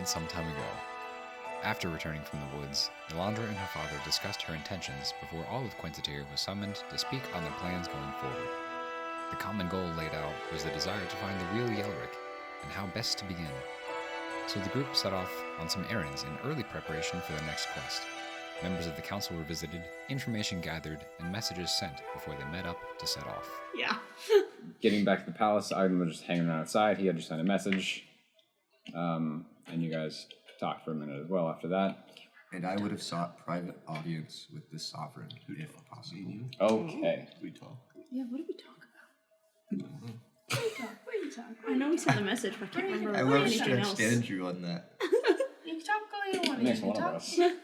happened some time ago. After returning from the woods, Elandra and her father discussed her intentions before all of Quenta'tir was summoned to speak on their plans going forward. The common goal laid out was the desire to find the real Yelric and how best to begin. So the group set off on some errands in early preparation for their next quest. Members of the council were visited, information gathered, and messages sent before they met up to set off. Yeah. Getting back to the palace, Ivan was just hanging around outside. He had just sent a message. And you guys talked for a minute as well after that. And I would have sought private audience with the sovereign, if possible. Okay. We talk. Yeah, what did we talk about? What did you talk? I know we sent a message, but I can't remember I love anything stretched else. Andrew on that. You talk all you want. Makes You one of talk, us. talk,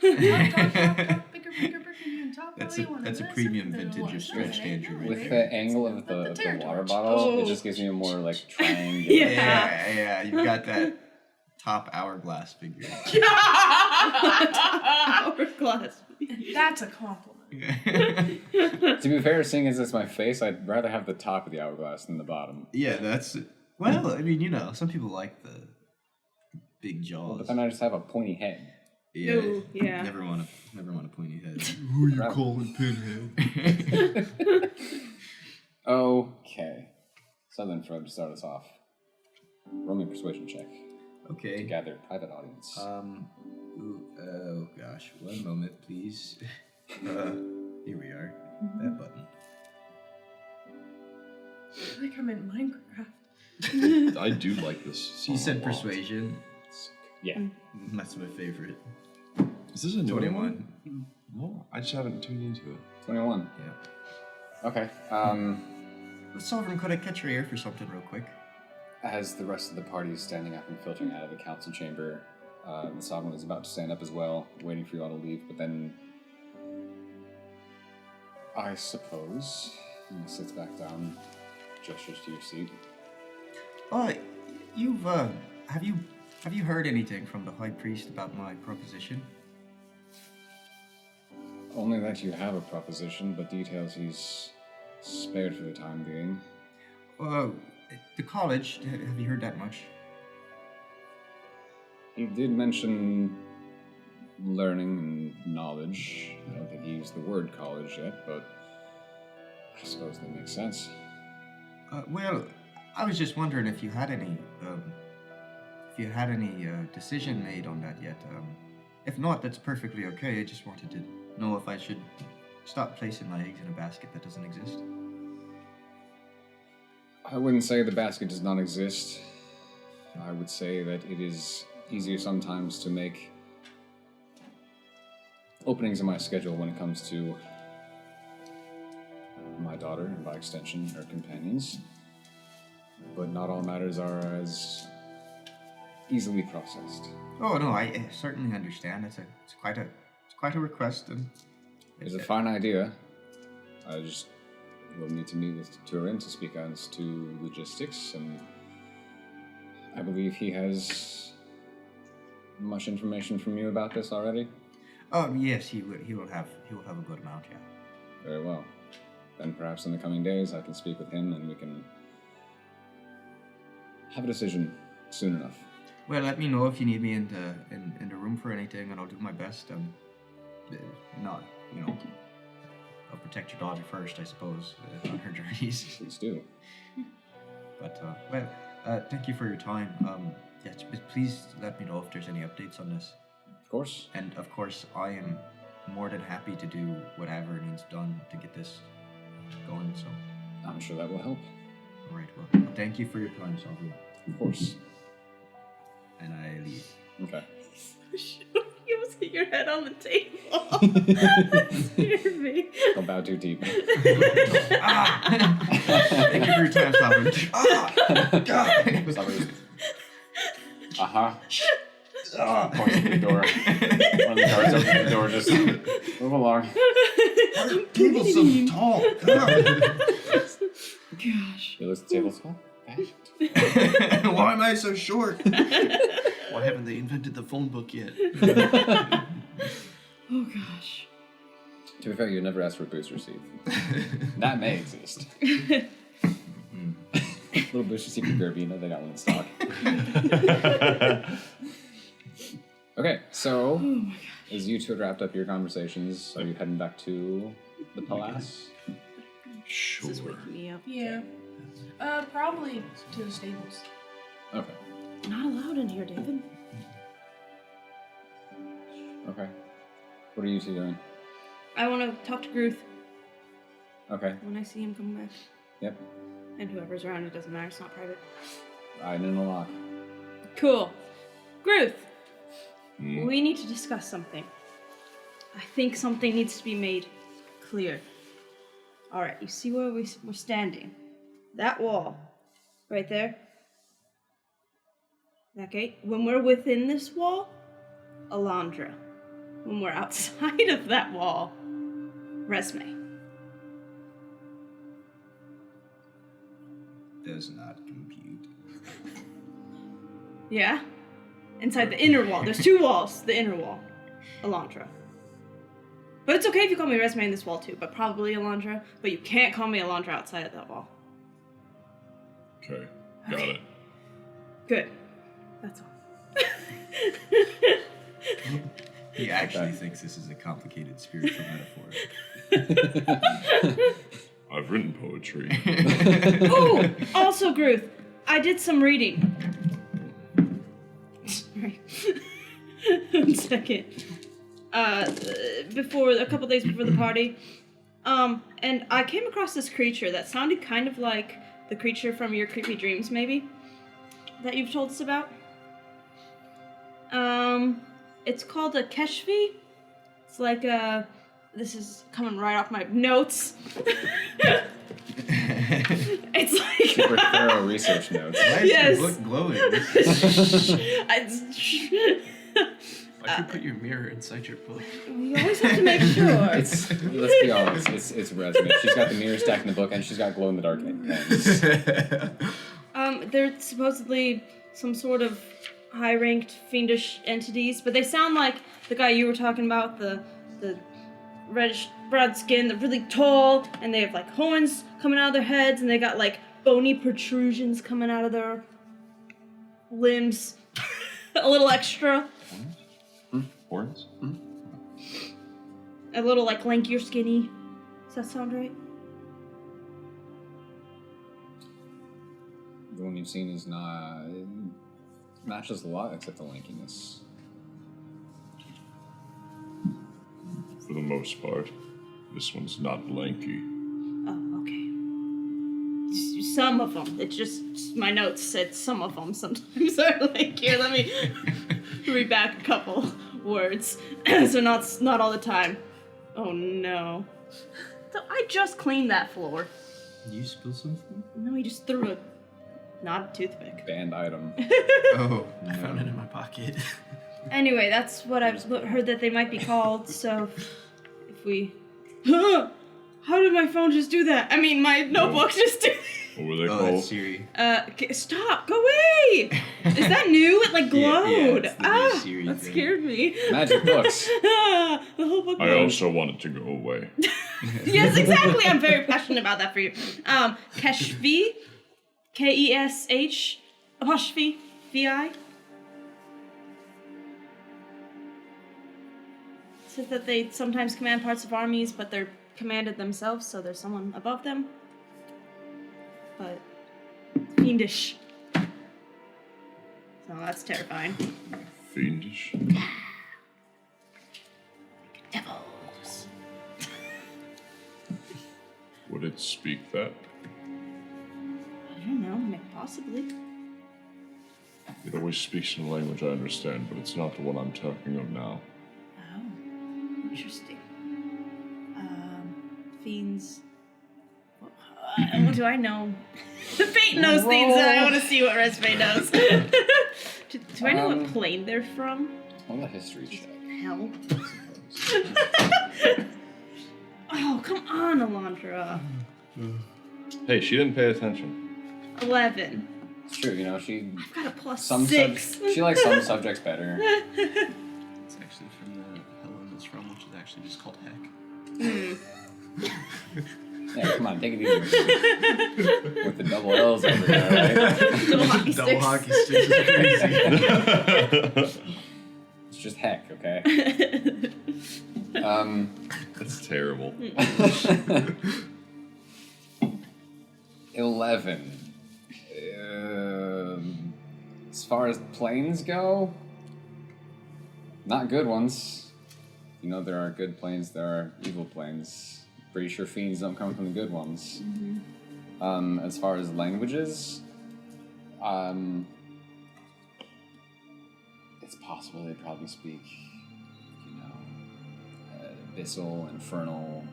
bigger, you can talk That's all you want. a Listen, premium then vintage what? of stretched Andrew. Right With there. the angle of the water bottle, it just gives me a more like triangular. Yeah, you got that top hourglass figure. Hourglass. That's a compliment. To be fair, seeing as it's my face, I'd rather have the top of the hourglass than the bottom. Yeah, that's... Well, I mean, some people like the big jaws. But then I just have a pointy head. Yeah, Ooh, yeah. Never want a pointy head. Who you calling Pinhead? Okay. So then, Fred, to start us off, roll me a persuasion check to Okay. gather private audience. Oh gosh, one moment, please. Here we are. That button. I feel like I'm in Minecraft. I do like this. She song said a lot. persuasion. Yeah. That's my favorite. Is this a new 21. one? No, I just haven't tuned into it. 21. Yeah. Okay. Sovereign, could I catch your ear for something real quick? As the rest of the party is standing up and filtering out of the council chamber, the Sovereign is about to stand up as well, waiting for you all to leave, but then I suppose he sits back down, gestures to your seat. You've have you heard anything from the High Priest about my proposition? Only that you have a proposition, but details he's spared for the time being. The college, have you heard that much? He did mention learning and knowledge. I don't think he used the word college yet, but I suppose that makes sense. Well, I was just wondering if you had any, decision made on that yet. If not, that's perfectly okay. I just wanted to know if I should stop placing my eggs in a basket that doesn't exist. I wouldn't say the basket does not exist. I would say that it is easier sometimes to make openings in my schedule when it comes to my daughter, and by extension, her companions. But not all matters are as easily processed. Oh no, I certainly understand. It's quite a request, and It's a fine idea. I just will need to meet with Turin to speak as to logistics, and I believe he has much information from you about this already. Oh yes, he will have a good amount. Yeah. Very well. Then perhaps in the coming days I can speak with him and we can have a decision soon enough. Well, let me know if you need me in the room for anything, and I'll do my best. Not, I'll protect your daughter first, I suppose, on her journeys. Please do. But thank you for your time. Yes, please let me know if there's any updates on this. Of course. And of course, I am more than happy to do whatever needs done to get this going. So, I'm sure that will help. all right. Well, thank you for your time, Sovereign. Of course. And I leave. Okay. You almost hit your head on the table. That scared me. Don't bow too deep. Thank you for your time, Sovereign. God. Uh-huh. Points to the door. One of the guards opens the door, just move along. Table's so tall. Gosh. You list the table tall? Why am I so short? Why haven't they invented the phone book yet? Oh gosh. To be fair, you never asked for a booster seat. That may exist. Little booster seat for Garbina, they got one in stock. Okay, so as you two had wrapped up your conversations, are you heading back to the palace? Sure. This is waking me up. Yeah. Probably to the stables. Okay. Not allowed in here, David. Okay. What are you two doing? I want to talk to Gruth Okay. when I see him come back. Yep. And whoever's around, it doesn't matter. It's not private. Riding in a lock. Cool. Gruth, Hmm. we need to discuss something. I think something needs to be made clear. All right, you see where we're standing? That wall, right there. That gate. When we're within this wall, Alondra. When we're outside of that wall, Resme. Does not compute. Yeah? Inside the inner wall. There's two walls. The inner wall. Alondra. But it's okay if you call me Resme in this wall too, but probably Alondra. But you can't call me Alondra outside of that wall. Okay, got it. Good. That's all. He actually thinks this is a complicated spiritual metaphor. I've written poetry. Ooh! Also, Gruth, I did some reading. Sorry. 1 second. Before, a couple days before the party. And I came across this creature that sounded kind of like the creature from your creepy dreams, maybe? That you've told us about? It's called a Keshvi. It's like a... This is coming right off my notes. It's like... Super thorough research notes. Why is Yes. your book glowing? Why'd you put your mirror inside your book? You always have to make sure. Let's be honest, it's Resme. She's got the mirror stacked in the book, and she's got glow-in-the-dark pens. They're supposedly some sort of high-ranked fiendish entities, but they sound like the guy you were talking about, the reddish brown skin, they're really tall, and they have like horns coming out of their heads, and they got like bony protrusions coming out of their limbs. A little extra. Horns? A little like lanky or skinny. Does that sound right? The one you've seen is not... It matches a lot, except the lankiness. For the most part. This one's not lanky. Oh, okay. Some of them. It's just my notes said some of them sometimes are like, here, let me read back a couple words. So not all the time. Oh no. So I just cleaned that floor. Did you spill something? No, he just threw not a toothpick. Banned item. Oh, I found it in my pocket. Anyway, that's what I've heard that they might be called, so if we... Huh! How did my phone just do that? I mean, my notebook just did... What were they Oh, called? that's Siri. Okay, stop! Go away! Is that new? It like glowed. it's the new Siri that thing. scared me. Magic books. The whole book. I glowed. also want it to go away. Yes, exactly. I'm very passionate about that for you. Keshvi, Kesh apostrophe Vi. Says that they sometimes command parts of armies, but they're commanded themselves, so there's someone above them. But fiendish. So that's terrifying. Fiendish. Devils. Would it speak that? I don't know, possibly. It always speaks in a language I understand, but it's not the one I'm talking of now. Oh, interesting. Fiends. What do I know? Fate knows things, and I want to see what Resme knows. do I know what plane they're from? On the history check. Hell. Oh, come on, Alondra. Hey, she didn't pay attention. 11. It's true, you know, she... I've got a plus Some 6. she likes some subjects better. It's actually from the Helen it's from, which is actually just called Heck. Yeah, come on, take it easy. With the double L's over there, right? Double hockey Double sticks. hockey sticks is crazy. It's just heck, okay? That's terrible. 11. As far as planes go, not good ones. You know, there are good planes, there are evil planes. Pretty sure fiends don't come from the good ones. As far as languages, it's possible they probably speak, you know, abyssal, infernal,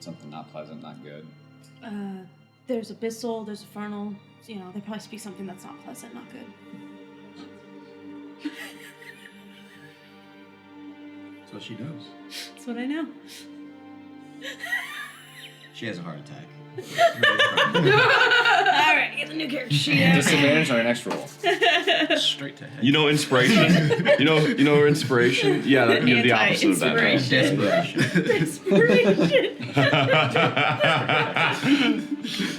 something not pleasant, not good. There's abyssal, there's infernal. You know, they probably speak something that's not pleasant, not good. That's what she knows. That's what I know. She has a heart attack. Alright, get the new character sheet out. Disadvantage on your next roll. Straight to heck. You know inspiration. you know inspiration. Yeah, that can be the opposite of that. Anti-inspiration. Desperation.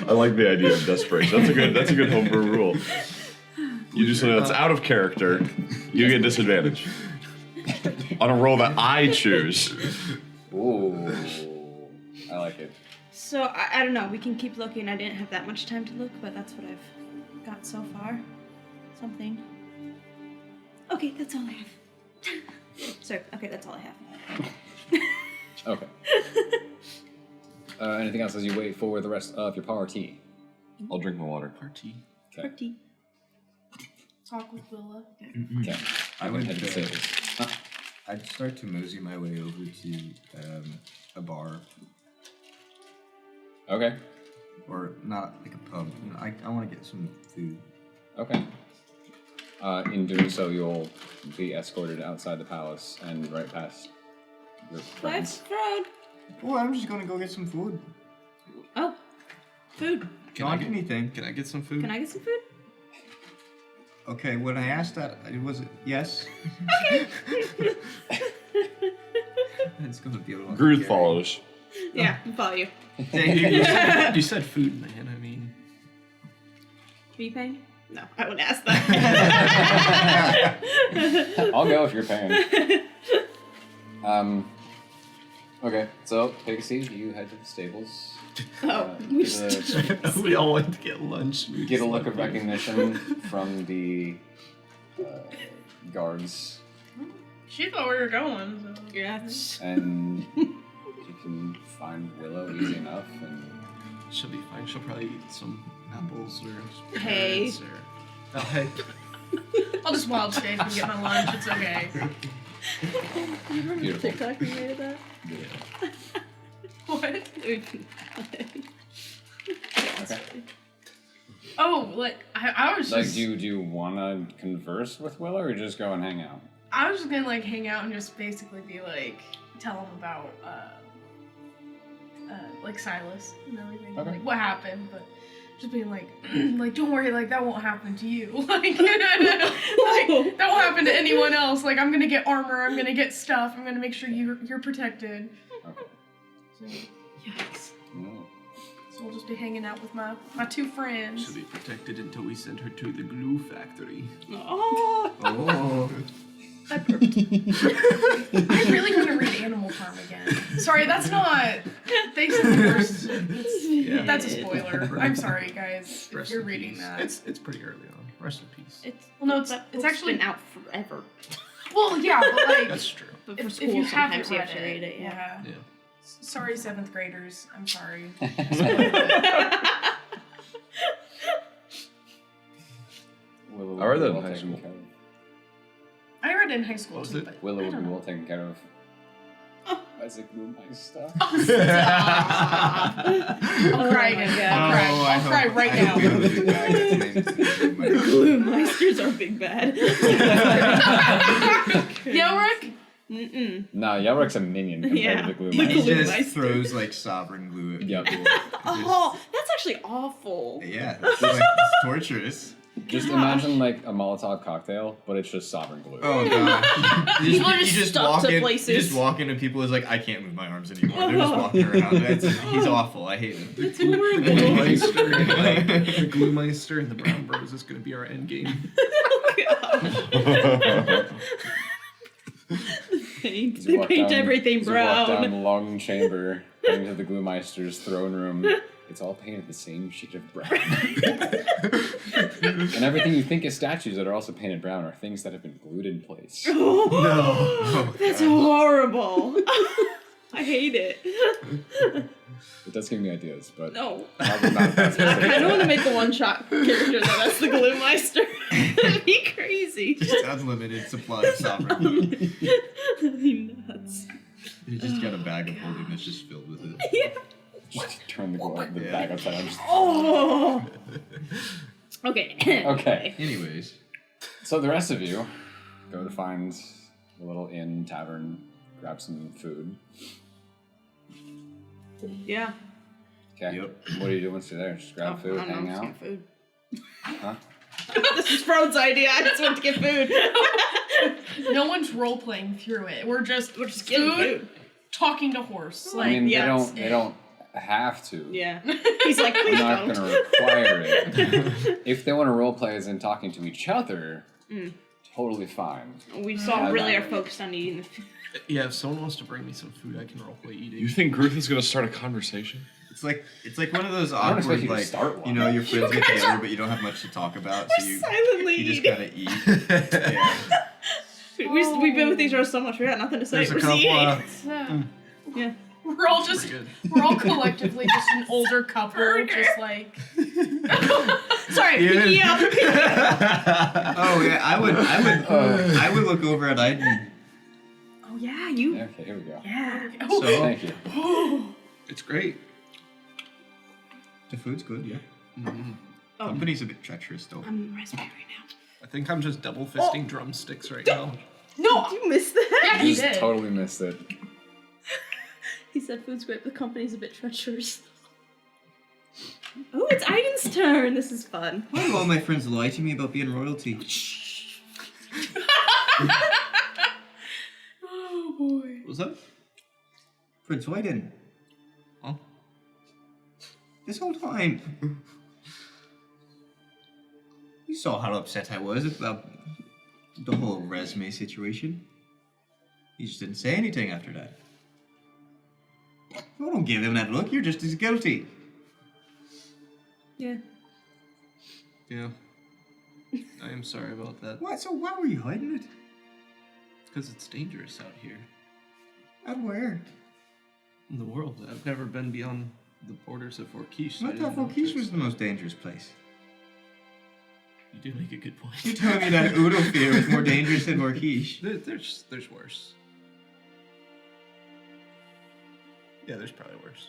I like the idea of desperation. That's a good homebrew rule. You do something that's out of character, you get disadvantage on a roll that I choose. Ooh, I like it. So, I don't know. We can keep looking. I didn't have that much time to look, but that's what I've got so far. Something. Okay, that's all I have. Sorry. Okay, that's all I have. Okay. Anything else as you wait for the rest of your party? I'll drink my water. Party. Okay. Pretty. Talk with Willa. Okay. I would. Head to Sales. I'd start to mosey my way over to a bar, Okay. or not like a pub. You know, I want to get some food. Okay. In doing so, you'll be escorted outside the palace and right past your friends. Let's road. Well, I'm just gonna go get some food. Oh, food. Not anything. Can I get some food? Can I get some food? Okay, when I asked that, it was yes. It's gonna be a little. Gruth scary. follows. Yeah, I follow you. You said food, man. I mean, Are you paying? No, I wouldn't ask that. I'll go if you're paying. Okay, so take a seat. You head to the stables. Oh, we all went to get lunch. We Get a just look left of here. recognition from the guards, She thought we were going. So. yeah. and you can find Willow easy enough. And She'll be fine. She'll probably eat some apples or Hay. carrots or... Oh, hey. I'll just wild shape and get my lunch. It's okay. You remember Beautiful. TikTok we made of that? What? okay, Oh, like I was like, just do you want to converse with Willow, or just go and hang out? I was just gonna like hang out and just basically be like tell him about like Silas and everything, Okay. like what happened, but just being like like don't worry, like that won't happen to you, like that won't happen to anyone else. Like I'm gonna get armor, I'm gonna get stuff, I'm gonna make sure you're protected. Okay. So, Yikes. Mm. so we'll just be hanging out with my two friends. She'll be protected until we send her to the glue factory. Oh, Oh. I burped. I really want to read Animal Farm again. Sorry, that's not. They said the first. Yeah. That's a spoiler. I'm sorry, guys, if Rest you're in reading peace. that. It's pretty early on. Rest in peace. Well, no, it's It's actually been out forever. Well, yeah, but like That's true. But for if school, you sometimes haven't you read have to read it. Yeah. Yeah. Sorry, 7th graders. I'm sorry. Willow I read that will in be high well taken school. care of. I read it in high school What was too, it? but Willow I will don't be know. well taken care of. Oh. Isaac Moonmeister. I'll cry again. God. I'll cry. I'll cry right now. I hope we have a big bag that's named The glue meisters are big bad. Yelrick? Mm-mm. Nah, Yelric's a minion compared Yeah. to the Glue The He Meister. glue just meister. throws like sovereign glue at Yep. people. Oh, that's actually awful. Yeah, it's like it's torturous. Just imagine like a Molotov cocktail, but it's just sovereign glue. Oh god. People are just stuck to You places. just walk in and people is like, I can't move my arms anymore. They're just walking around. He's awful. I hate him. It's The horrible. Glue Meister and the Glue Meister and the Brown Bros is gonna be our end game. Paint. As They you walk paint down- everything as you walk down the brown. long chamber, heading to the Glewmeister's throne room. It's all painted the same shade of brown. And everything you think is statues that are also painted brown are things that have been glued in place. No. That's horrible. I hate it. It does give me ideas, but No. probably not that I specific. kind of want to make a one-shot character that's the Glue-meister. That'd be crazy. Just unlimited supply of sovereignty. That'd be nuts. You just got a bag of holding that's just filled with it. Yeah. Just turn the Yeah. bag upside down. Just- Oh. Okay. Okay. Anyways. So the rest of you go to find a little inn, tavern, grab some food. Yeah. Okay. Yep. What are you doing once you're there? Just grab food, I don't know, hang just out? get food. Huh? This is Frode's idea. I just want to get food. No one's role playing through it. We're just getting food, food. talking to horse. I Like mean, yeah, they don't have to. Yeah. He's like, I'm please not don't. going to require it. If they want to roleplay as in talking to each other, totally fine. We just all really are focused on eating the food. Yeah, if someone wants to bring me some food, I can roleplay eating. You think Gruth is gonna start a conversation? It's like one of those I don't expect awkward, you to like, start one. you know, your friends get together, but you don't have much to talk about, so you Silently just eating. kind of eat. Yeah. We've been with each other so much, we got nothing to say. There's a We're just couple. eating. Yeah. we're all just Good. we're all collectively just an older couple, just like Sorry, Yeah. picky up. Oh yeah, I would look over at Aiden. Oh yeah, you. Okay, here we go. Yeah. oh, So Thank you. It's great. the food's good, yeah. Oh, Company's a bit treacherous though. I'm raspberry now. I think I'm just double fisting drumsticks right now. no, Did you miss that? yeah, You he just did. totally missed it. He said food's great, but the company's a bit treacherous. Oh, it's Aiden's turn. This is fun. Why do all my friends lie to me about being royalty? Oh boy. What was that? Prince Aiden. Huh? This whole time. You saw how upset I was about the whole resume situation. You just didn't say anything after that. Oh, don't give him that look. You're just as guilty. Yeah. Yeah. I am sorry about that. What? So why were you hiding it? It's because it's dangerous out here At where? in the world. I've never been beyond the borders of Orkish. So I I thought didn't know if Volkish there's- was the most dangerous place. You do make a good point. You're telling me that Udofir is more dangerous than Orkish? There's worse. Yeah, there's probably worse.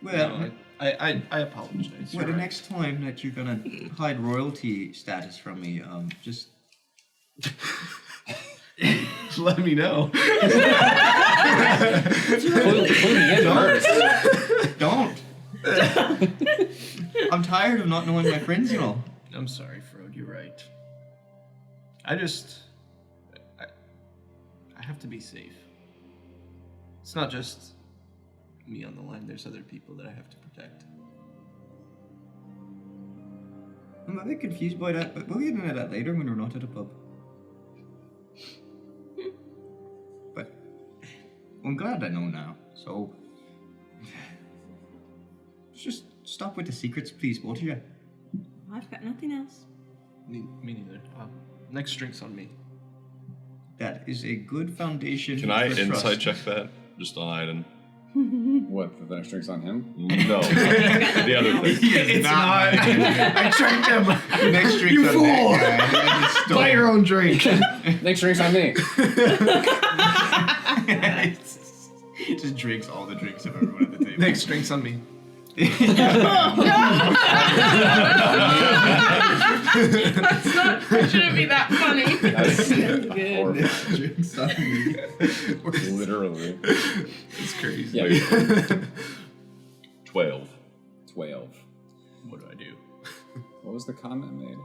Well, No, I apologize. well, You're the right. next time that you're gonna hide royalty status from me, just Let me know. Clue me in first. don't. I'm tired of not knowing my friends, you know. I'm sorry, Frode. You're right. I have to be safe. It's not just me on the line. There's other people that I have to protect. I'm a bit confused by that, but we'll get into that later when we're not at a pub. But I'm glad I know now, so just stop with the secrets, please, both of you. I've got nothing else. Me neither. Next drink's on me. That is a good foundation. Can I for insight trust. check that? Just on Aiden. What, the next drink's on him? No. The other thing. It's not. I tricked him. The next drink's You on fool! that guy. I just stole Buy your own drink. Next drink's on me. He just drinks all the drinks of everyone at the table. Next drink's on me. That's not. That shouldn't be that funny. That's Good. horrifying. Drinks on me. Literally. It's crazy. Yeah. 12. 12. What do I do? What was the comment made?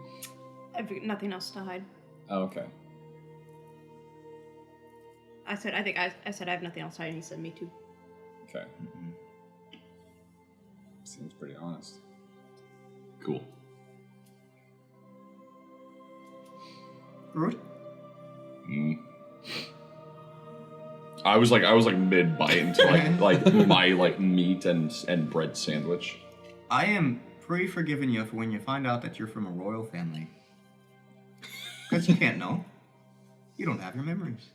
I've got nothing else to hide. Oh, okay. I said I have nothing else to hide, and he said me too. Okay. Seems pretty honest. Cool. Good. I was like mid bite into like my like meat and bread sandwich. I am pretty forgiving you for when you find out that you're from a royal family. Because you can't know. You don't have your memories.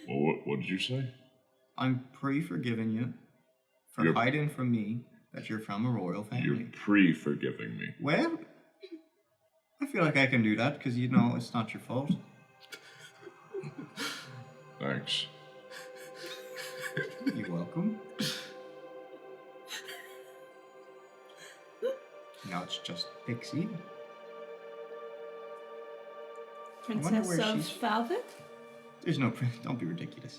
Well, what did you say? I'm pretty forgiving you for You're- hiding from me that you're from a royal You're family. pre-forgiving me. Well, I feel like I can do that because you know it's not your fault. Thanks. You're welcome. Now it's just Pixie. wonder Princess where of she's- Velvet? There's no prince. Don't be ridiculous.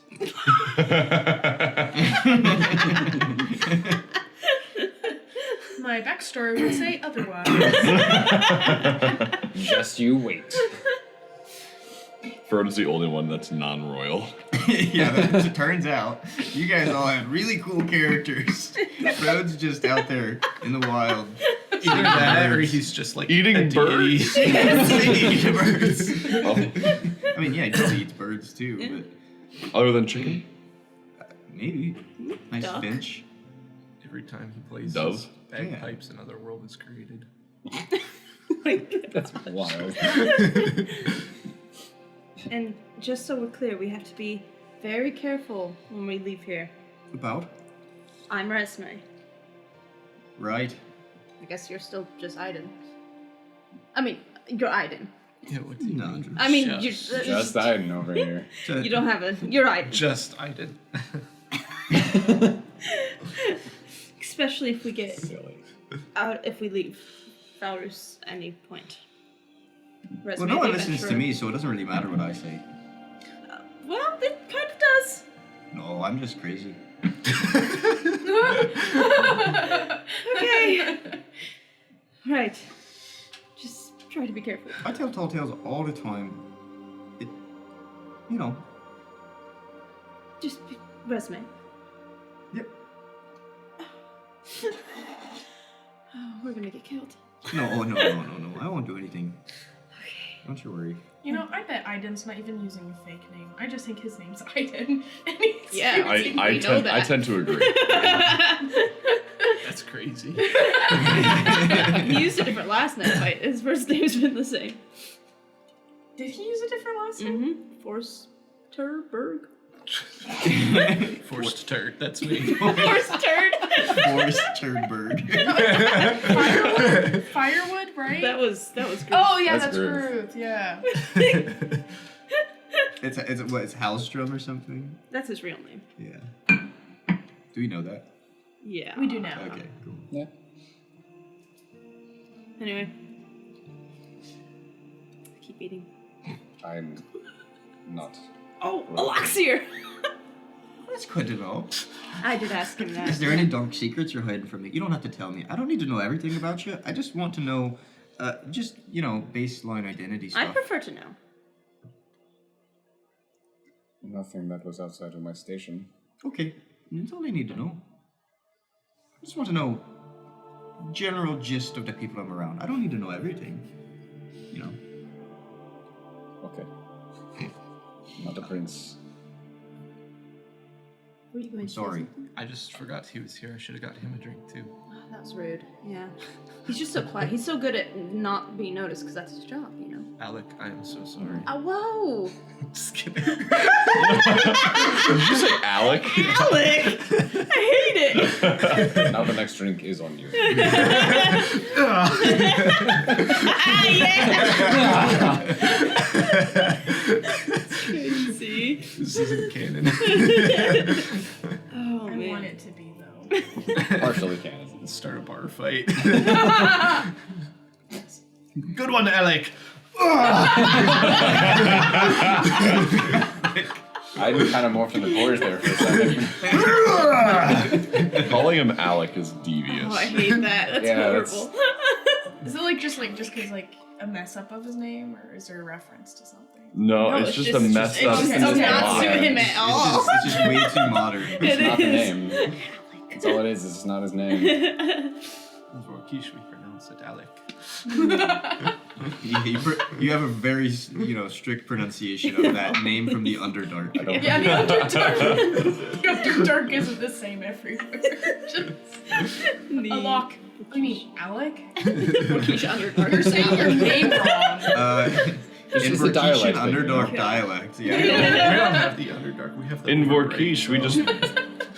My backstory would say otherwise. Just you wait. Frodo's the only one that's non-royal. Yeah, as it turns out, you guys all had really cool characters. Frodo's just out there in the wild. Either that or he's just like Eating a deity. birds? Eating birds. Oh. I mean, yeah, he totally eats birds too, Other than chicken? but maybe. Nice Duck. finch. Every time he plays Dove? his bagpipes, another world is created. That's wild. And just so we're clear, we have to be very careful when we leave here. About? I'm Resme. Right. I guess you're still just Aiden. I mean, you're Aiden. Yeah, what do you No, mean? I mean, Just- you're, Just Aiden over here. you don't have a. You're Aiden. Just I did. Especially if we get Silly. out, if we leave Valrus any point. Resme Well, no one the listens to adventurer. me, so it doesn't really matter what I say. Well, it kind of does. No, I'm just crazy. Okay. Right. Just try to be careful. I tell tall tales all the time. It, you know. Just be, Resme. Yep. Oh, we're gonna get killed. No, no. I won't do anything. Okay. Don't you worry. You know, I bet Aiden's not even using a fake name. I just think his name's Aiden. And he's Yeah. using I know tend to agree. That's crazy. He used a different last name, but his first name's been the same. Did he use a different last name? Mm-hmm. Forsterberg. Forced turd, that's me. Forster. Forrest Turnberg. Firewood, right? That was good. Oh yeah, That's that's Groove. Ruth. Yeah. It's what? It's Hallstrom or something? That's his real name. Yeah. Do we know that? Yeah. We do now. Okay, cool. Yeah. Anyway. Keep eating. I'm not. Oh, Elixir! That's good to know. I did ask him that. Is there any dark secrets you're hiding from me? You don't have to tell me. I don't need to know everything about you. I just want to know, just, you know, baseline identity I stuff. prefer to know. Nothing that was outside of my station. Okay, that's all I need to know. I just want to know general gist of the people I'm around. I don't need to know everything. You know. Okay. Not a prince. Were you going I'm to say sorry. something? I just forgot he was here. I should have got him a drink too. Oh, that was rude. Yeah. He's just so quiet. He's so good at not being noticed because that's his job, you know? Alec, I am so sorry. Oh, whoa! Just kidding. Did you say Alec? Alec! I hate it! Now the next drink is on you. Crazy. This isn't canon. Oh, I man. want it to be though. Partially canon. Start a bar fight. Good one, Alec. I kind of morphed into Boris there for a second. Calling him Alec is devious. Oh, I hate that. That's Yeah, horrible. Is it just because a mess up of his name, or is there a reference to something? No, No, it's it's just just- a messed it's up. just name. not to him at all. It's just way too modern. It's not the is. name. That's all it is. It's just not his name. For Kish, we pronounce it Alec. You have a very, strict pronunciation of that name from the Underdark. Yeah, the Underdark. The Underdark isn't the same everywhere. Alok. I mean, Alec? Keisha Underdark. You're saying your name wrong. It's In just a dialect Vorkishan thing, Underdark Okay. dialect, We yeah. don't have the Underdark. We have the In Overbreak. Vorkish, we just,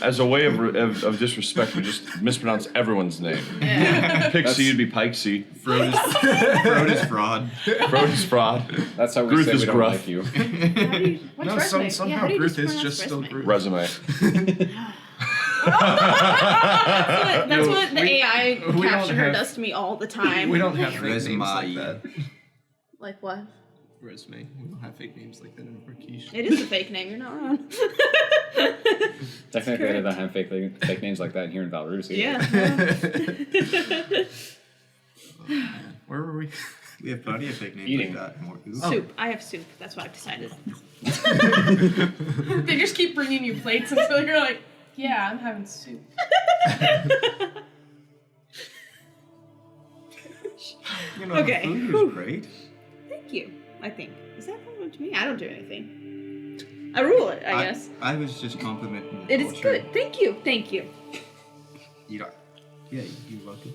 as a way of disrespect, we just mispronounce everyone's name. Yeah. Pixie would be Pikesy. Frode is fraud. Frode is fraud. That's how we Gruth say is we don't gruff. like you. What's No, resume? somehow how do you Gruth is pronounce just still resume? Gruth. Resume. That's what the AI we don't capture have- does to me all the time. We don't have fake names Resume. like that. Like what? Resume. We don't have fake names like that in Vorkish. It is a fake name. You're not wrong. Technically, they don't have fake names like that here in Valrus either. Yeah. Where were we? We have plenty of fake names Eating. like that. More. Soup. I have soup. That's what I've decided. They just keep bringing you plates until you're like, yeah, I'm having soup. Okay. Food Whew. is great. Thank you. I think. Is that compliment to me? I don't do anything. I rule it, I guess. I was just complimenting the It is culture. good. Thank you. Thank you. You don't. Yeah, you're welcome.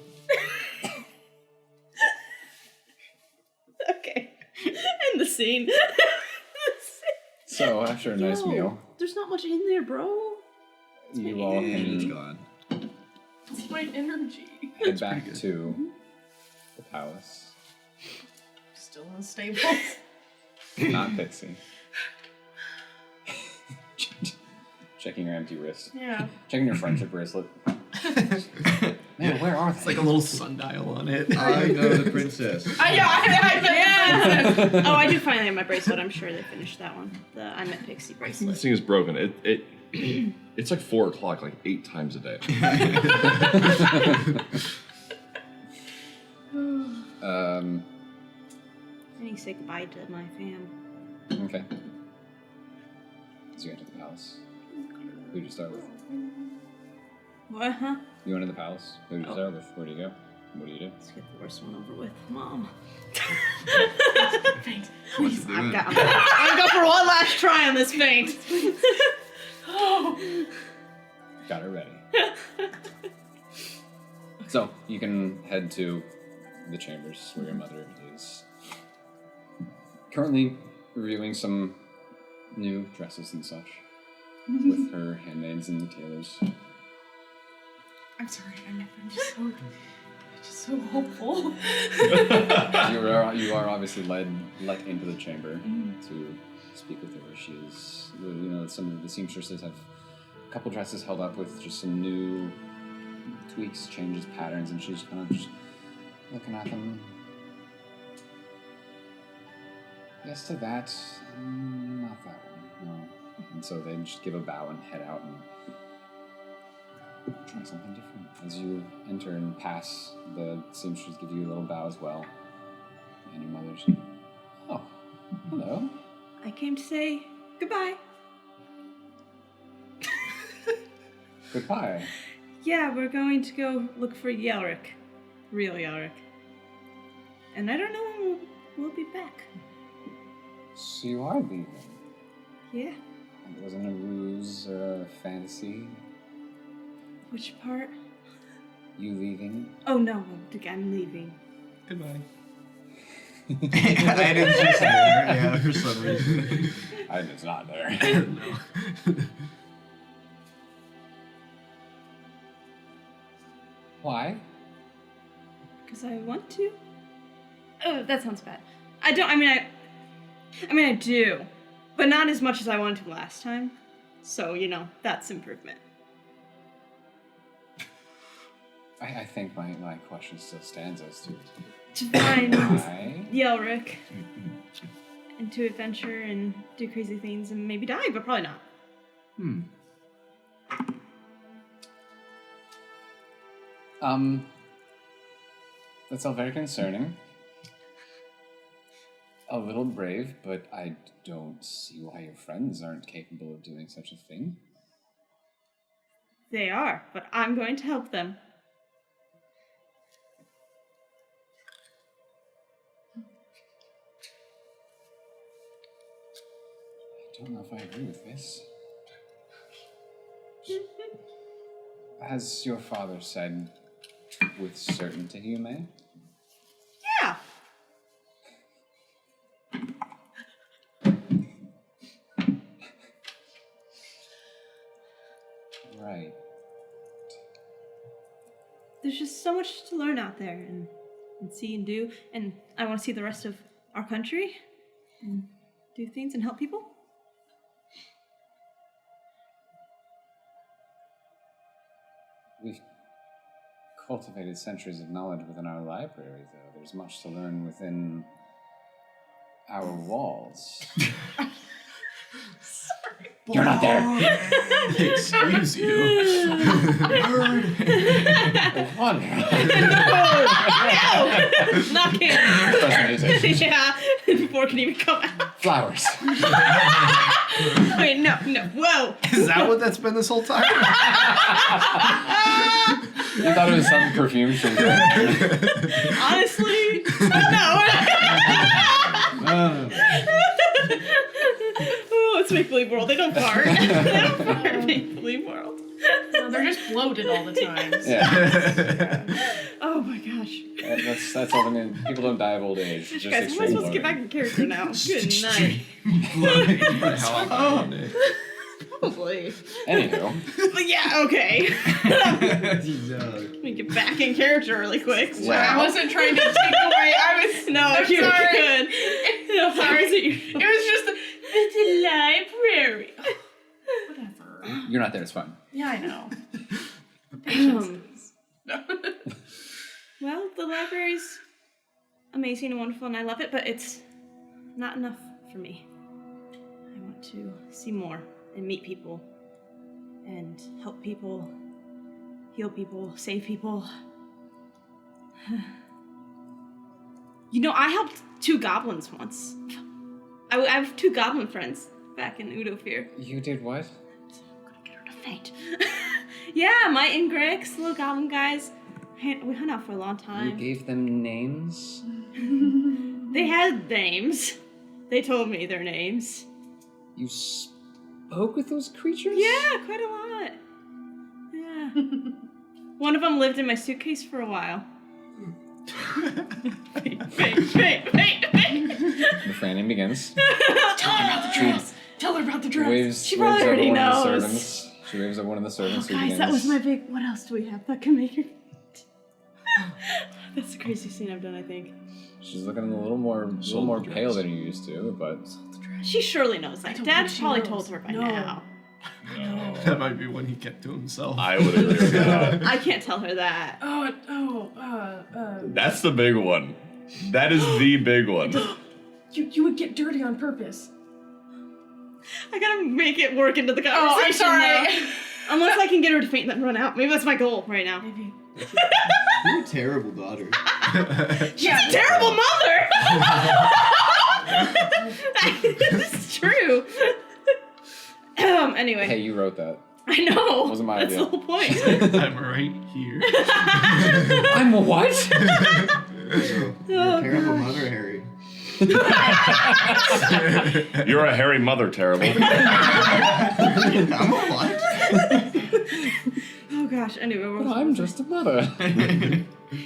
Okay. End the scene. So after a nice Yo, meal, There's not much in there, bro. you all And it's can gone. It's my energy. head back to the palace. Still in the stables. Not Pixie. Checking your empty wrist. Yeah. Checking your friendship bracelet. Man, where are they? It's like a little sundial on it. I know the princess. I bet. Oh, I do finally have my bracelet. I'm sure they finished that one. The I Met Pixie bracelet. This thing is broken. It's like 4 o'clock, like 8 times a day. I need to say goodbye to my fam. Okay. As you enter the palace, who do you start with? What, huh? You enter the palace. Who do you start with? Where do you go? What do you do? Let's get the worst one over with. Mom. Faint. What's it doing? I'm gonna go for one last try on this feint. Oh. Got her ready. So you can head to the chambers where your mother is currently reviewing some new dresses and such with her handmaids and the tailors. I'm sorry. I'm just so hopeful. You are obviously let into the chamber to speak with her. She is, some of the seamstresses have a couple dresses held up with just some new tweaks, changes, patterns, and she's kind of just looking at them. Yes to that, not that one, no. And so they just give a bow and head out and try something different. As you enter and pass, the seamsters give you a little bow as well. And your mother's, oh, hello. I came to say goodbye. Goodbye. Yeah, we're going to go look for Yelric. Real Yelric. And I don't know when we'll be back. So you are leaving. Yeah? It wasn't a ruse or a fantasy. Which part? You leaving? Oh no, I'm leaving. Goodbye. I didn't just there, yeah, for some reason. It's not there. No. Why? Because I want to. Oh, that sounds bad. I mean I do. But not as much as I wanted to last time. So, that's improvement. I think my question still stands as to To find why. Yelric. And to adventure and do crazy things and maybe die, but probably not. That's all very concerning. A little brave, but I don't see why your friends aren't capable of doing such a thing. They are, but I'm going to help them. don't know if I agree with this. As your father said, with certainty, you may. Yeah. Right. There's just so much to learn out there and see and do. And I want to see the rest of our country and do things and help people. We've cultivated centuries of knowledge within our library, though. There's much to learn within our walls. You're not there! Excuse you. What? No! Not canon. Yeah, before it can even come out. Flowers. Wait, no. Whoa! Is that what that's been this whole time? You thought it was some perfume she was wearing. Honestly, no. Oh, it's make-believe world. They don't fart. They don't fart. Make-believe world. No, they're just bloated all the time. Yeah. Oh my gosh. That's all I mean. People don't die of old age. Just Guys, am I extreme supposed to get back bloating. in character now? Good night. Oh. Probably. Anywho. But yeah, okay. Let me get back in character really quick. I wasn't trying to take away. I was. No, I'm you're sorry. good. No, sorry. It was just. It's a library. Whatever. You're not there, it's fine. Yeah, I know. Well, the library's amazing and wonderful, and I love it, but it's not enough for me. I want to see more and meet people and help people, heal people, save people. You know, I helped 2 goblins once. I have 2 goblin friends back in Udofir. You did what? I'm gonna get her to faint. Yeah, my and Greg's little goblin guys. We hung out for a long You time. gave them names? They had names. They told me their names. You spoke with those creatures? Yeah, quite a lot. Yeah. One of them lived in my suitcase for a while. Wait. The fanning begins. Tell her about the dress. Tell her about the dress. Waves, She probably waves over already one of the knows. servants. She waves at one of the servants who Guys, begins. that was my big. What else do we have that can make her? That's the craziest scene I've done, I think. She's looking a little more pale than you used to, but She surely knows that. don't Dad think she probably knows. told her by No. now. That might be one he kept to himself. I would agree with that. I can't tell her that. That's the big one. That is the big one. You would get dirty on purpose. I gotta make it work into the conversation. Oh, I'm sorry. now. Unless I can get her to faint and then run out. Maybe that's my goal right now. Maybe. You're a terrible daughter. She's a terrible mother! This is true. Anyway. hey, you wrote that. I know. Wasn't my That's idea. the whole point. I'm right here. I'm a what? You're a terrible mother, Harry. You're a hairy mother, terrible. I'm a what? Oh gosh, anyway. Well, I'm just a mother.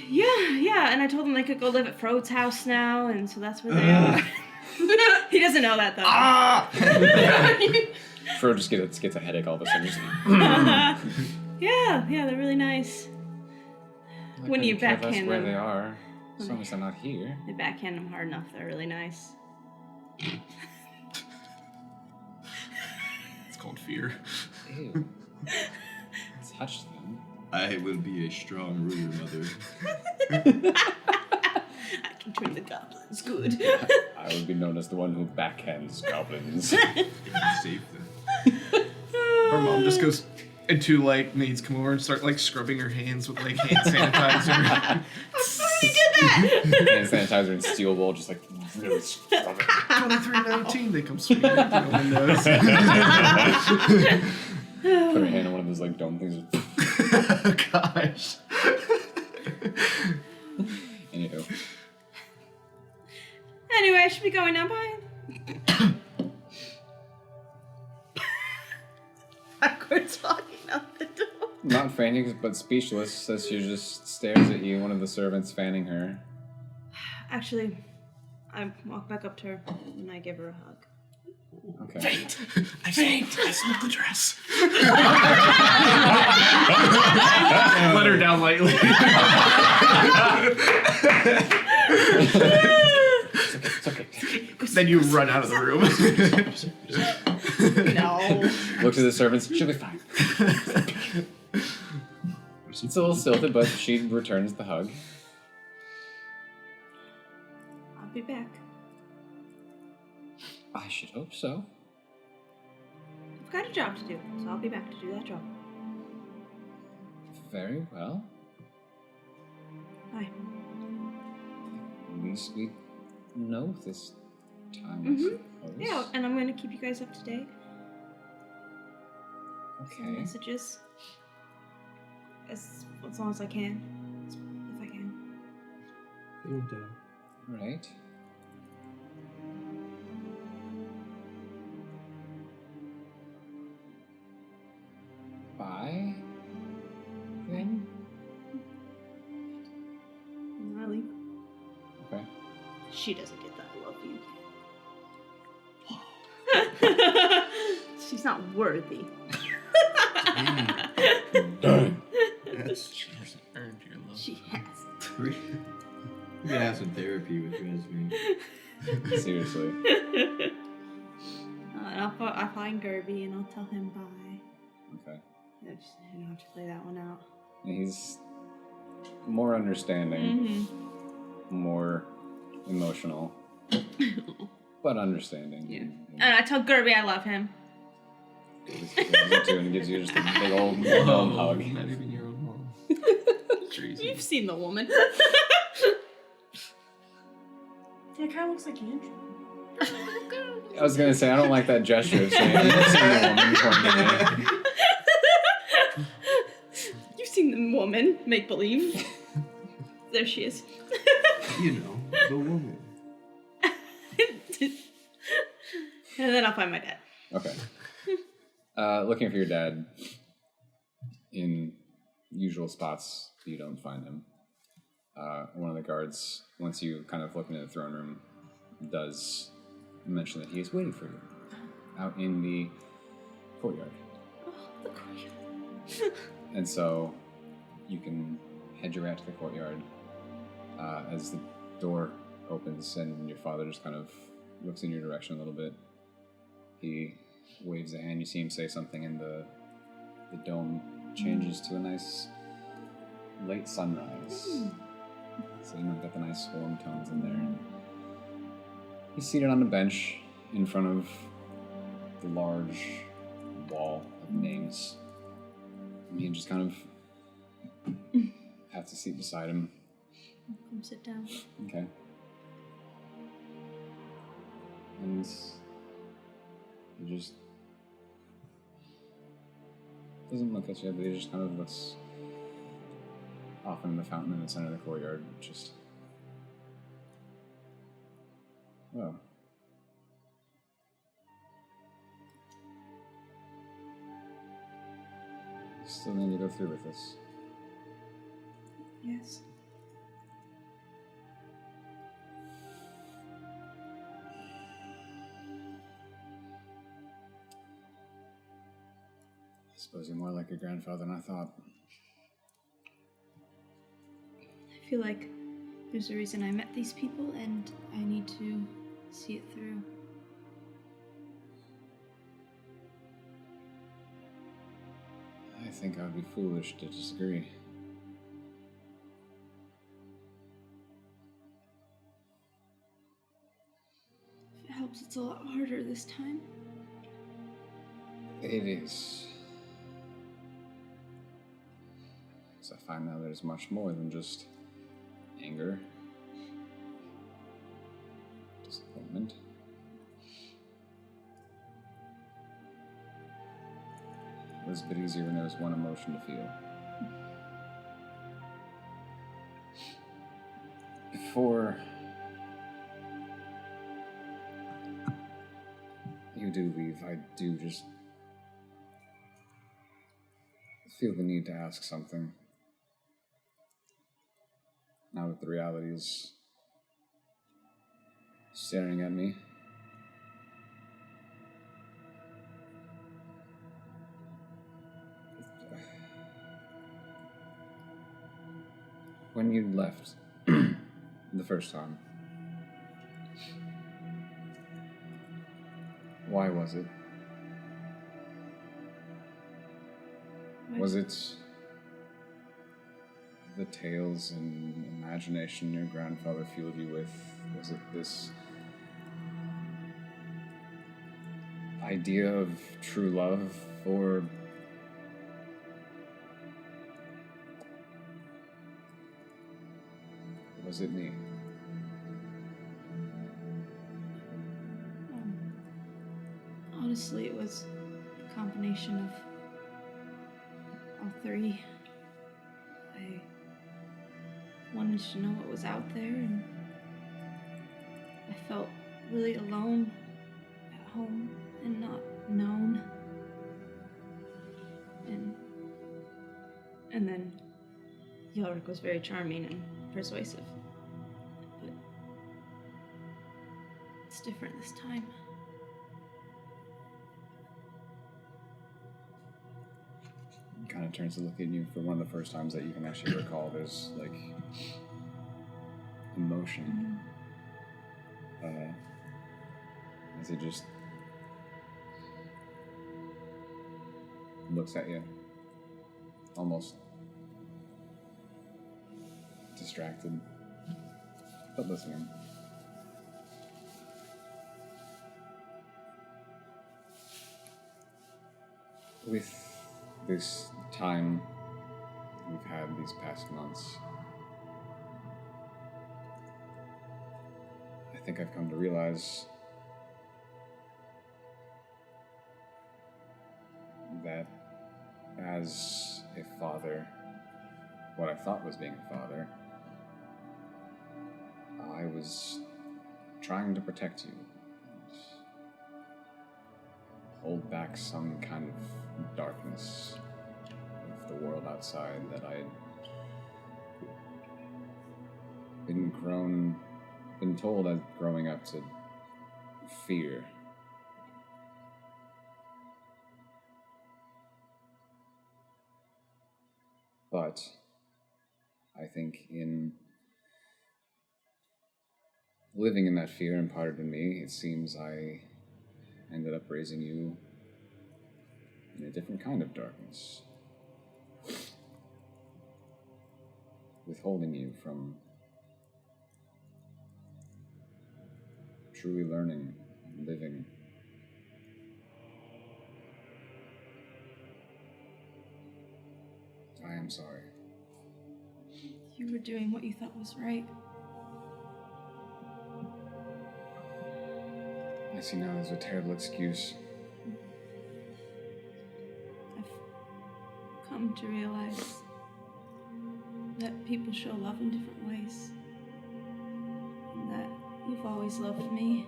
Yeah, and I told them they could go live at Frode's house now, and so that's where they are. He doesn't know that, though. Fro just gets a headache all of a sudden. Just, Yeah, they're really nice. like, When I you care less backhand where them. they are, as long as they're not here. They backhand them hard enough, they're really nice. It's called fear. Ew. Touch them. I will be a strong ruler, mother. I can train the goblins, good. I would be known as the one who backhands goblins. Save them. Our mom just goes into like maids come over and start like scrubbing her hands with like hand sanitizer. He did that! Hand sanitizer and steel wool, just like really scrub it. 2319, they come swinging in through the windows. Put her hand on one of those like dome things. Oh, gosh. Anywho. Anyway, I should be going now, bye. not fainting, but speechless as she just stares at you, one of the servants fanning her. Actually, I walk back up to her and I give her a hug. Okay. Faint! I faint! I smell the dress. Let her down lightly. It's okay. Then you run out of the room. No. Look to the servants. She'll be fine. It's a little stilted, but she returns the hug. I'll be back. I should hope so. I've got a job to do, so I'll be back to do that job. Very well. Bye. At least we know this time, I suppose. Yeah, and I'm going to keep you guys up to date. Send Okay. messages. As long as I can. If I can. Right. Bye. Then. Really? Okay. She doesn't get that. I love you. She's not worthy. Yes. She hasn't earned your love. She has. We could have some therapy with Resme. Seriously. And I'll find Gerby and I'll tell him bye. Okay. I don't have to play that one out. And he's more understanding, more emotional, but understanding. Yeah. And I tell Gerby I love him. And gives you just a big old hug. Not even your own mom. You've seen the woman. It kind of looks like Andrew. I was gonna say I don't like that gesture of saying I've seen the woman pointing at me. You've seen the woman, make believe. There she is. You know, the woman. And then I'll find my dad. Okay. Looking for your dad in usual spots, you don't find him. One of the guards, once you kind of look into the throne room, does mention that he is waiting for you out in the courtyard. Oh, the courtyard. And so you can head your way out to the courtyard as the door opens and your father just kind of looks in your direction a little bit. He waves a hand. You see him say something and the dome changes to a nice late sunrise. So you've got the nice warm tones in there. He's seated on a bench in front of the large wall of names. And you just kind of have to seat beside him. Come sit down. Okay. And he just doesn't look at you, but he just kind of looks off in the fountain in the center of the courtyard. Just, well. Still need to go through with this. Yes. I suppose you're more like your grandfather than I thought. I feel like there's a reason I met these people, and I need to see it through. I think I would be foolish to disagree. If it helps, it's a lot harder this time. It is. Because I find now there's much more than just anger, disappointment. It was a bit easier when there was one emotion to feel. Before you do leave, I do just feel the need to ask something. Now that the reality is staring at me. When you left the first time, why was it? Was it the tales and imagination your grandfather fueled you with? Was it this idea of true love, or was it me? Honestly, it was a combination of all three. I wanted to know what was out there, and I felt really alone at home and not known. And then Yelric was very charming and persuasive. But it's different this time. He kind of turns to look at you for one of the first times that you can actually recall. There's like emotion. As he just looks at you, almost distracted, but listening. With this time we've had these past months, I think I've come to realize that as a father, what I thought was being a father, I was trying to protect you, hold back some kind of darkness of the world outside that I had been told as growing up to fear. But I think in living in that fear imparted in me, it seems I ended up raising you in a different kind of darkness. Withholding you from truly learning and living. I am sorry. You were doing what you thought was right. I see now there's a terrible excuse. I've come to realize that people show love in different ways. And that you've always loved me.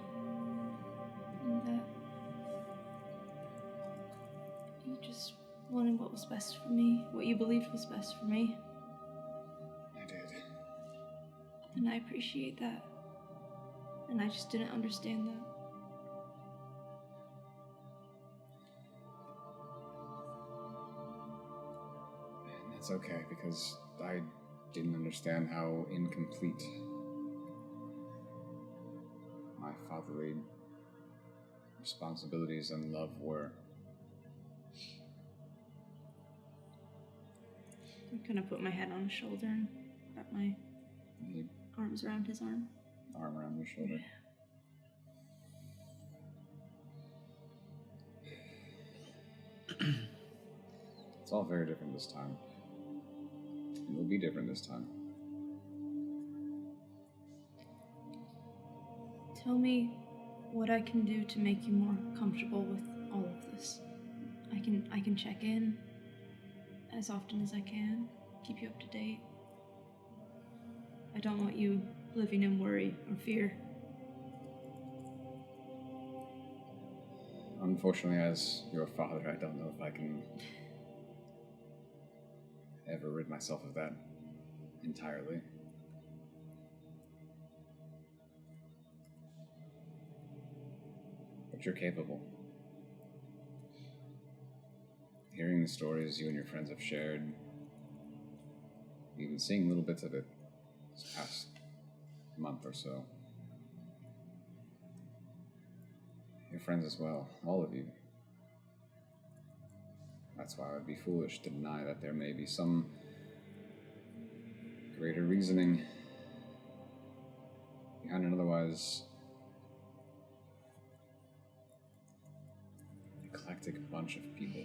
And that you just wanted what was best for me, what you believed was best for me. I did. And I appreciate that. And I just didn't understand that. And that's okay, because I didn't understand how incomplete my fatherly responsibilities and love were. I'm gonna put my head on his shoulder and wrap my arms around his arm. Arm around your shoulder. It's all very different this time. It will be different this time. Tell me what I can do to make you more comfortable with all of this. I can check in as often as I can, keep you up to date. I don't want you living in worry or fear. Unfortunately, as your father, I don't know if I can ever rid myself of that entirely. But you're capable. Hearing the stories you and your friends have shared, even seeing little bits of it this past month or so. Your friends as well, all of you. That's why I would be foolish to deny that there may be some greater reasoning behind an otherwise eclectic bunch of people.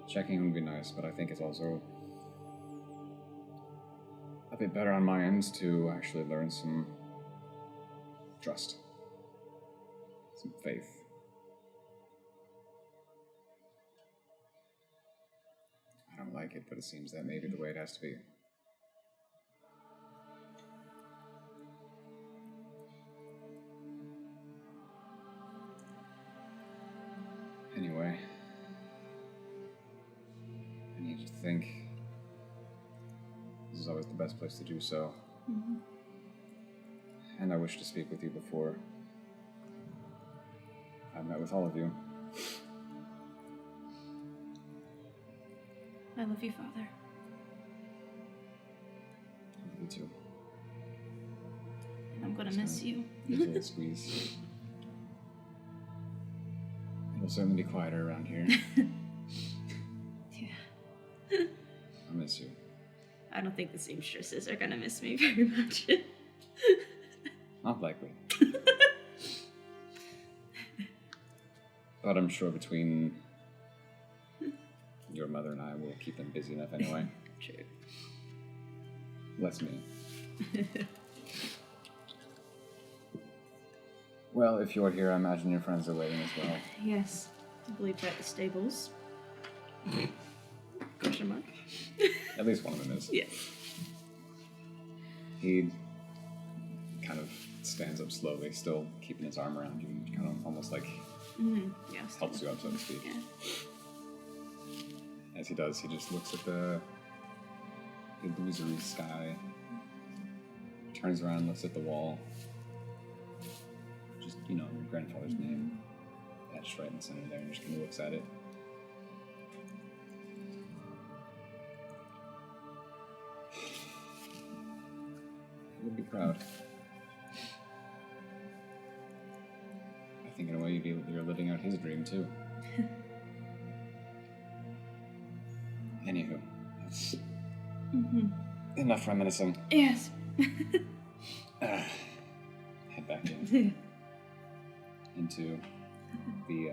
Checking would be nice, but I think it's also a bit better on my end to actually learn some trust, some faith. I don't like it, but it seems that may be the way it has to be. Anyway, I need to think. This is always the best place to do so. Mm-hmm. And I wish to speak with you before I met with all of you. I love you, Father. I love you too. And I'm gonna miss you. Give a little squeeze. It'll certainly be quieter around here. Yeah. I miss you. I don't think the seamstresses are gonna miss me very much. Not likely. But I'm sure between your mother and I will keep them busy enough anyway. True. Less me. Well, if you're here, I imagine your friends are waiting as well. Yes. I believe they're at the stables. Question mark. At least one of them is. Yes. He kind of stands up slowly, still keeping his arm around you, and kind of almost like Yes. helps you up, so to speak. Yeah. As he does, he just looks at the illusory sky, turns around, looks at the wall. Just, your grandfather's name etched right in the center there, and just kind of looks at it. He would be proud. I think in a way you're living out his dream too. Anywho, that's enough reminiscing. Yes. Head back into the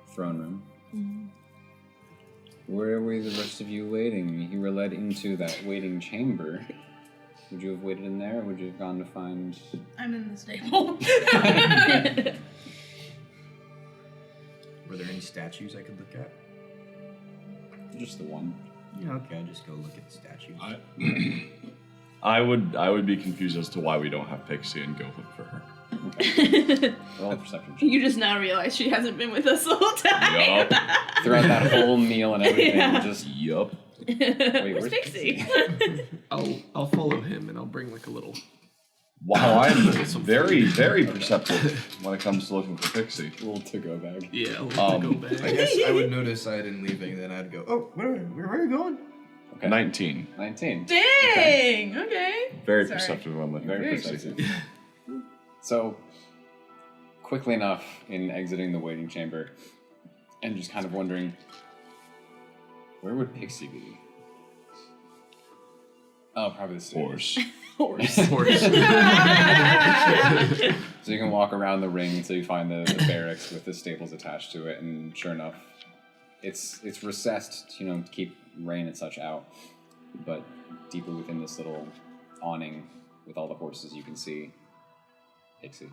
throne room. Where were the rest of you waiting? You were led into that waiting chamber. Would you have waited in there, or would you have gone to find... I'm in the stable. Were there any statues I could look at? Just the one. Yeah, okay, I'll just go look at the statues. I would be confused as to why we don't have Pixie and go look for her. Okay. Roll a perception check. You just now realize she hasn't been with us the whole time. Yup. Throughout that whole meal and everything, Yeah. just... Yup. Wait, Where's Pixie? I'll follow him and I'll bring like a little. Wow, I'm very, very perceptive when it comes to looking for Pixie. little to-go bag. Yeah, a little go I bag. guess I would notice I didn't leaving, then I'd go, oh, where are you going? Okay. 19. 19. Dang. Okay. Very Sorry. perceptive when looking Very for Pixie. perceptive. So, quickly enough, in exiting the waiting chamber, and just kind of wondering, where would Pixie be? Oh, probably the stairs. Horse. Horse. So you can walk around the ring until you find the barracks with the stables attached to it, and sure enough, it's recessed, to keep rain and such out. But deeper within this little awning with all the horses, you can see Pixie.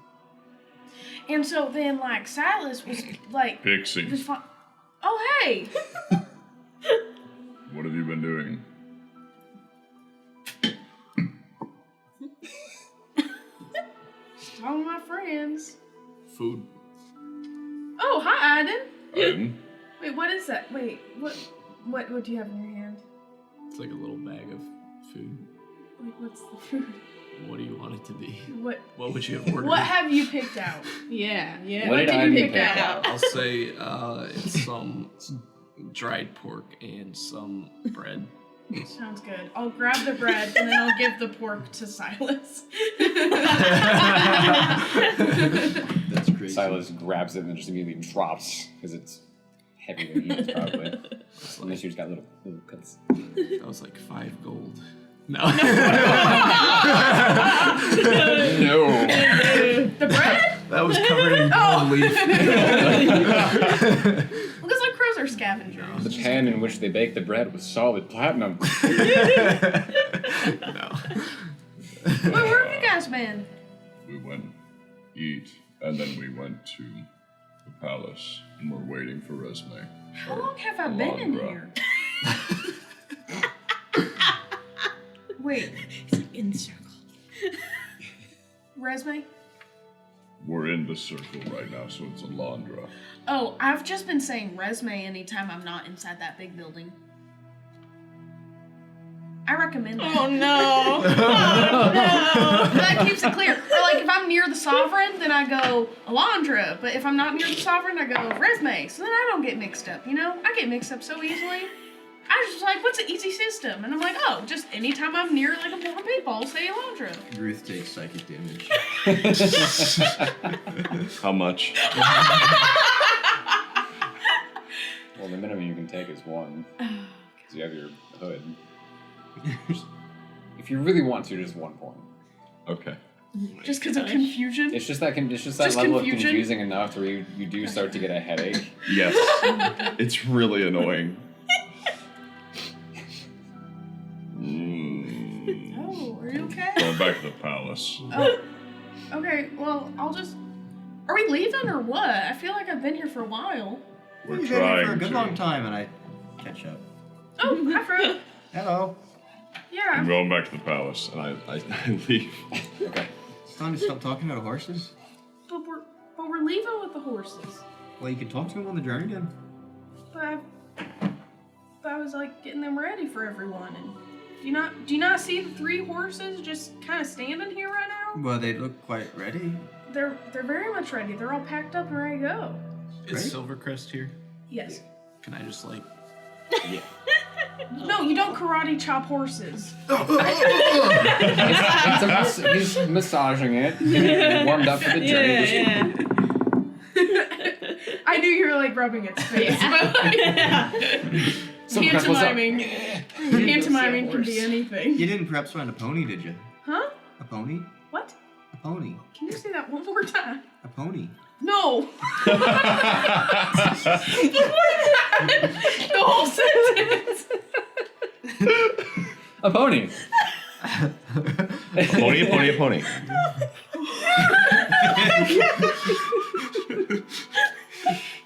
And so then, like, Silas was like, Pixie, was fine. Oh, hey. what have you been doing? Just talking to my friends. Food. Aiden? Aiden? Wait, what is that? Wait, what do you have in your hand? It's like a little bag of food. Like, what's the food? What do you want it to be? What would you have ordered? What have you picked out? Yeah. What What did did I you pick pick out? out? I'll say it's some dried pork and some bread. Sounds good. I'll grab the bread and then I'll give the pork to Silas. That's crazy. Silas grabs it and then just immediately drops because it's heavier than he is probably. Unless you just got little cuts. That was like 5 gold. No. No. The bread? That was covered in Oh. gold leaf. Looks like crows are scavengers. The pan in which they bake the bread was solid platinum. No. Where have you guys been? We went eat, and then we went to the palace, and we're waiting for Resme. How long have I been in Alondra. here? Wait, In the circle. Resme? We're in the circle right now, so it's Alondra. Oh, I've just been saying Resme anytime I'm not inside that big building. I recommend that. Oh no. Oh no. That keeps it clear. Or like if I'm near the Sovereign, then I go Alondra. But if I'm not near the Sovereign, I go Resme. So then I don't get mixed up, you know? I get mixed up so easily. I was just like, what's an easy system? And I'm like, oh, just anytime I'm near like a bowl of people, I'll say Alondra. Ruth takes psychic damage. How much? Well, the minimum you can take is 1. Because you have your hood. If you really want to, just 1 point. Okay. Just because of confusion? It's just that Just level confusion? of confusing enough to where you do start to get a headache. Yes. It's really annoying. Oh, are you okay? Going back to the palace. Oh, okay. Well, I'll just. Are we leaving or what? I feel like I've been here for a while. We're You've been here trying for a good to. long time, and I catch up. Oh, hi, Fro. Hello. Yeah. I'm going back to the palace, and I leave. Okay. It's time to stop talking about horses. But we're leaving with the horses. Well, you can talk to them on the journey then. But I was like getting them ready for everyone. And do you not see the 3 horses just kind of standing here right now? Well, they look quite ready. They're very much ready. They're all packed up and ready to go. Is Silvercrest here? Yes. Can I just like Yeah. No, you don't karate chop horses. He's massaging it. Warmed up for the journey. Yeah. I knew you were like rubbing its face, but like Silvercrest, what's up? pantomiming can be anything. You didn't perhaps find a pony, did you? Huh? A pony? What? A pony. Can you say that one more time? A pony. No. The whole sentence. A pony. A pony, a pony, a pony.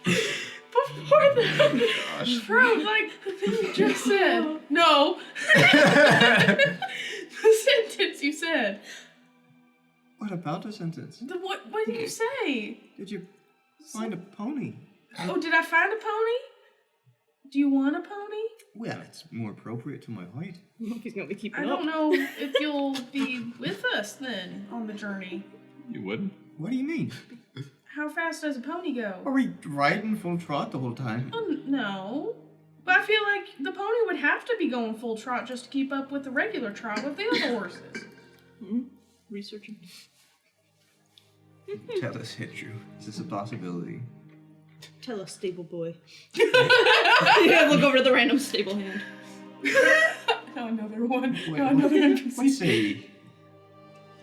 Before that, bro, like the thing you just said. No. The sentence you said. What about the sentence? What did you say? Did you find a pony? Oh, did I find a pony? Do you want a pony? Well, it's more appropriate to my height. I don't know if he's gonna be keeping I up. don't know if you'll be with us then on the journey. You wouldn't? What do you mean? How fast does a pony go? Are we riding full trot the whole time? No. But I feel like the pony would have to be going full trot just to keep up with the regular trot with the other horses. Researching. Tell us, Hitru. Is this a possibility? Tell us, stable boy. Yeah, look over to the random stable hand. Oh, another one. Wait, Oh, another Let's NPC. see.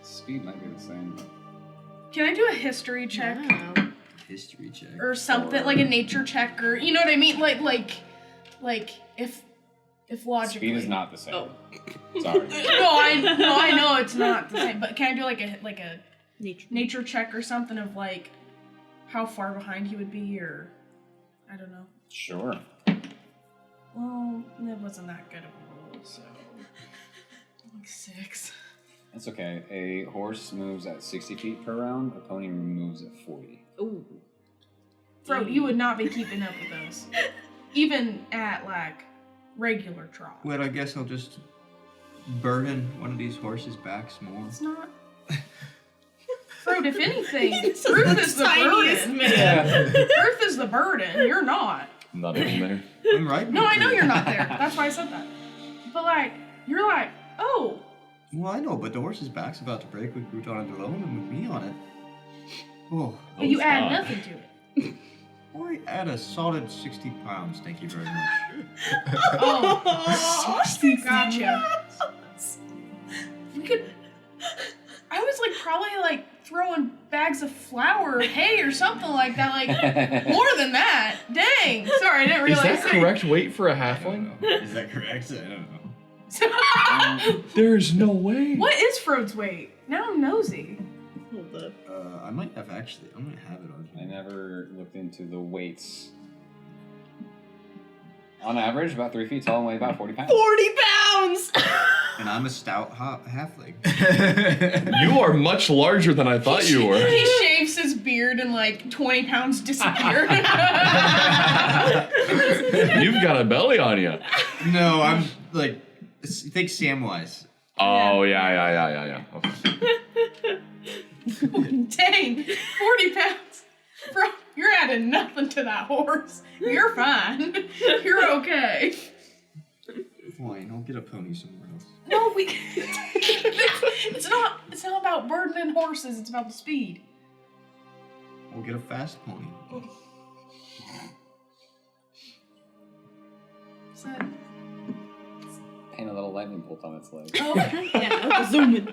Speed might be the same. Can I do a history check? Wow. History check. Or something, like a nature check, or you know what I mean? Like if logically. Speed is not the same. Oh. Sorry. I know it's not the same. But can I do like a Nature. check or something of like how far behind he would be, or I don't know. Sure. Well, it wasn't that good of a roll, so like 6. That's okay. A horse moves at 60 feet per round. A pony moves at 40. Ooh. Fro, you would not be keeping up with us. Even at, like, regular trot. Well, I guess I'll just burden one of these horses' backs more. It's not... Fro, if anything, Ruth is the tiniest burden. man. Ruth is the burden. You're not. Not even there. I'm right. No, I know you're not there. That's why I said that. But, like, you're like, oh. Well, I know, but the horse's back's about to break with Crouton and alone and with me on it. Oh. But you add stop. nothing to it. I add a solid 60 pounds, thank you very much. Oh. Gotcha. We could... I was, like, probably, like, throwing bags of flour or hay or something like that. Like, more than that. Dang. Sorry, I didn't Is realize. that correct weight for a halfling? Is that correct? I don't know. There's no way. What is Frode's weight? Now I'm nosy. Hold up. I might have actually. I might have it on I here. never looked into the weights. On average, about 3 feet tall and weigh about 40 pounds. 40 pounds! And I'm a stout halfling. You are much larger than I thought you were. He shaves his beard and like 20 pounds disappear. You've got a belly on you. No, I'm like, think Samwise. Oh, yeah. Okay. Dang, 40 pounds. Bro, you're adding nothing to that horse. You're fine. You're okay. Fine, I'll get a pony somewhere else. No, we. It's not about burdening horses. It's about the speed. We'll get a fast pony. Is that? Paint a little lightning bolt on its leg. Oh, Yeah, zooming.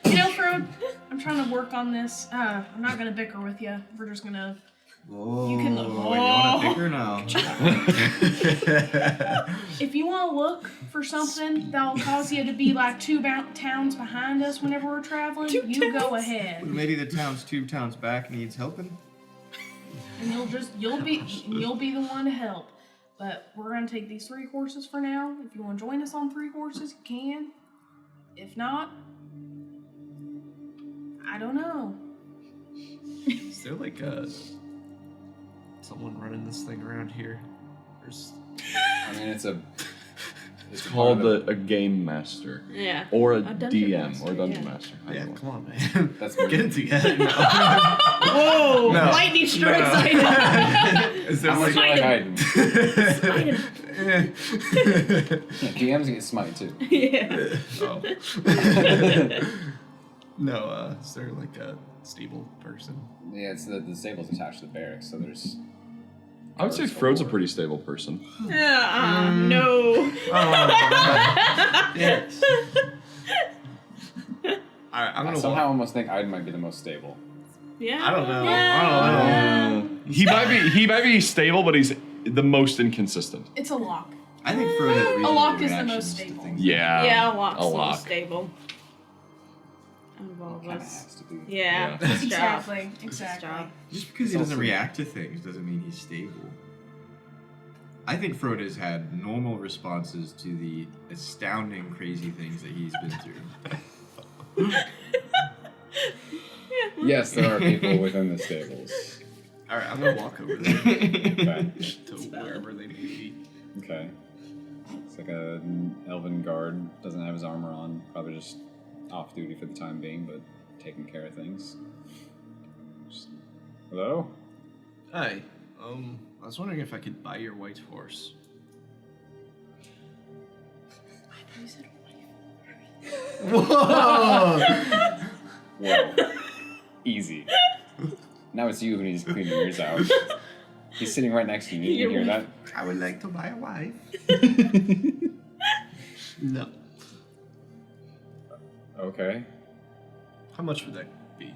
you know, Frode, I'm trying to work on this. I'm not gonna bicker with you. We're just gonna. Whoa, You can- you want to bicker now? If you want to look for something that'll cause you to be like two towns behind us whenever we're traveling, you go ahead, Maybe the town's 2 towns back needs helping? and you'll be the one to help. But we're gonna take these 3 horses for now. If you want to join us on 3 horses, you can. If not, I don't know. Is there like someone running this thing around here? There's I mean, it's Called a game master. Yeah. Or a dungeon DM master, or dungeon yeah. master. Yeah, Either one. come on, man. That's Get it together. No. Whoa! No. Lightning strikes No. Item. Is there how much like... you like hiding? Item. Yeah, GMs get smite too. Yeah. Oh. No, is there like a stable person? Yeah, it's the stable's attached to the barracks, so there's. I would say Frode's a pretty stable person. No. Yes. I'm I gonna somehow almost think I might be the most stable. Yeah. I don't know. Yeah. He might be stable, but he's the most inconsistent. It's a lock. I think Frodo has reasonable lock is the reactions most to stable. things. Yeah. Yeah, a lock's a the lock. most stable. Out of all of Kind of us. has to be. Yeah. Yeah. Good job. Exactly. Good Exactly. job. Just because he doesn't react to things doesn't mean he's stable. I think Frodo's had normal responses to the astounding, crazy things that he's been through. Yes, there are people within the stables. All right, I'm gonna walk over there Okay. to wherever they need to be. Okay. It's like an elven guard, doesn't have his armor on, probably just off duty for the time being, but taking care of things. Just, hello? Hi. I was wondering if I could buy your white horse. Whoa! Whoa. Easy. Now it's you who needs to clean your ears out. He's sitting right next to you. You hear that? I would like to buy a wife. No. Okay. How much would that be?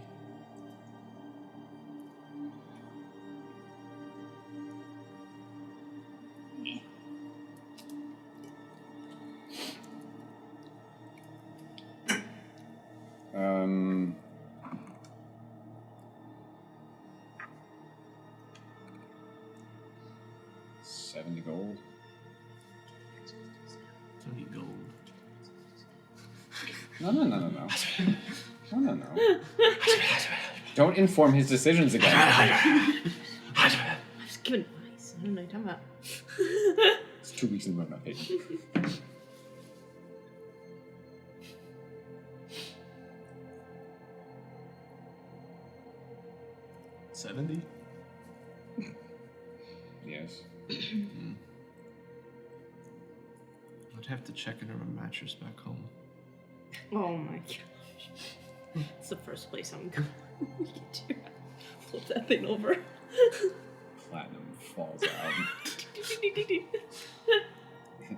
Um. $70 gold. 20 gold. No. Don't inform his decisions again. Give advice. I don't know what you're talking about. It's 2 weeks in the row, not paid. 70? Yes. I'd have to check under my mattress back home. Oh my gosh. It's the first place I'm going. Flip that thing over. Platinum falls out.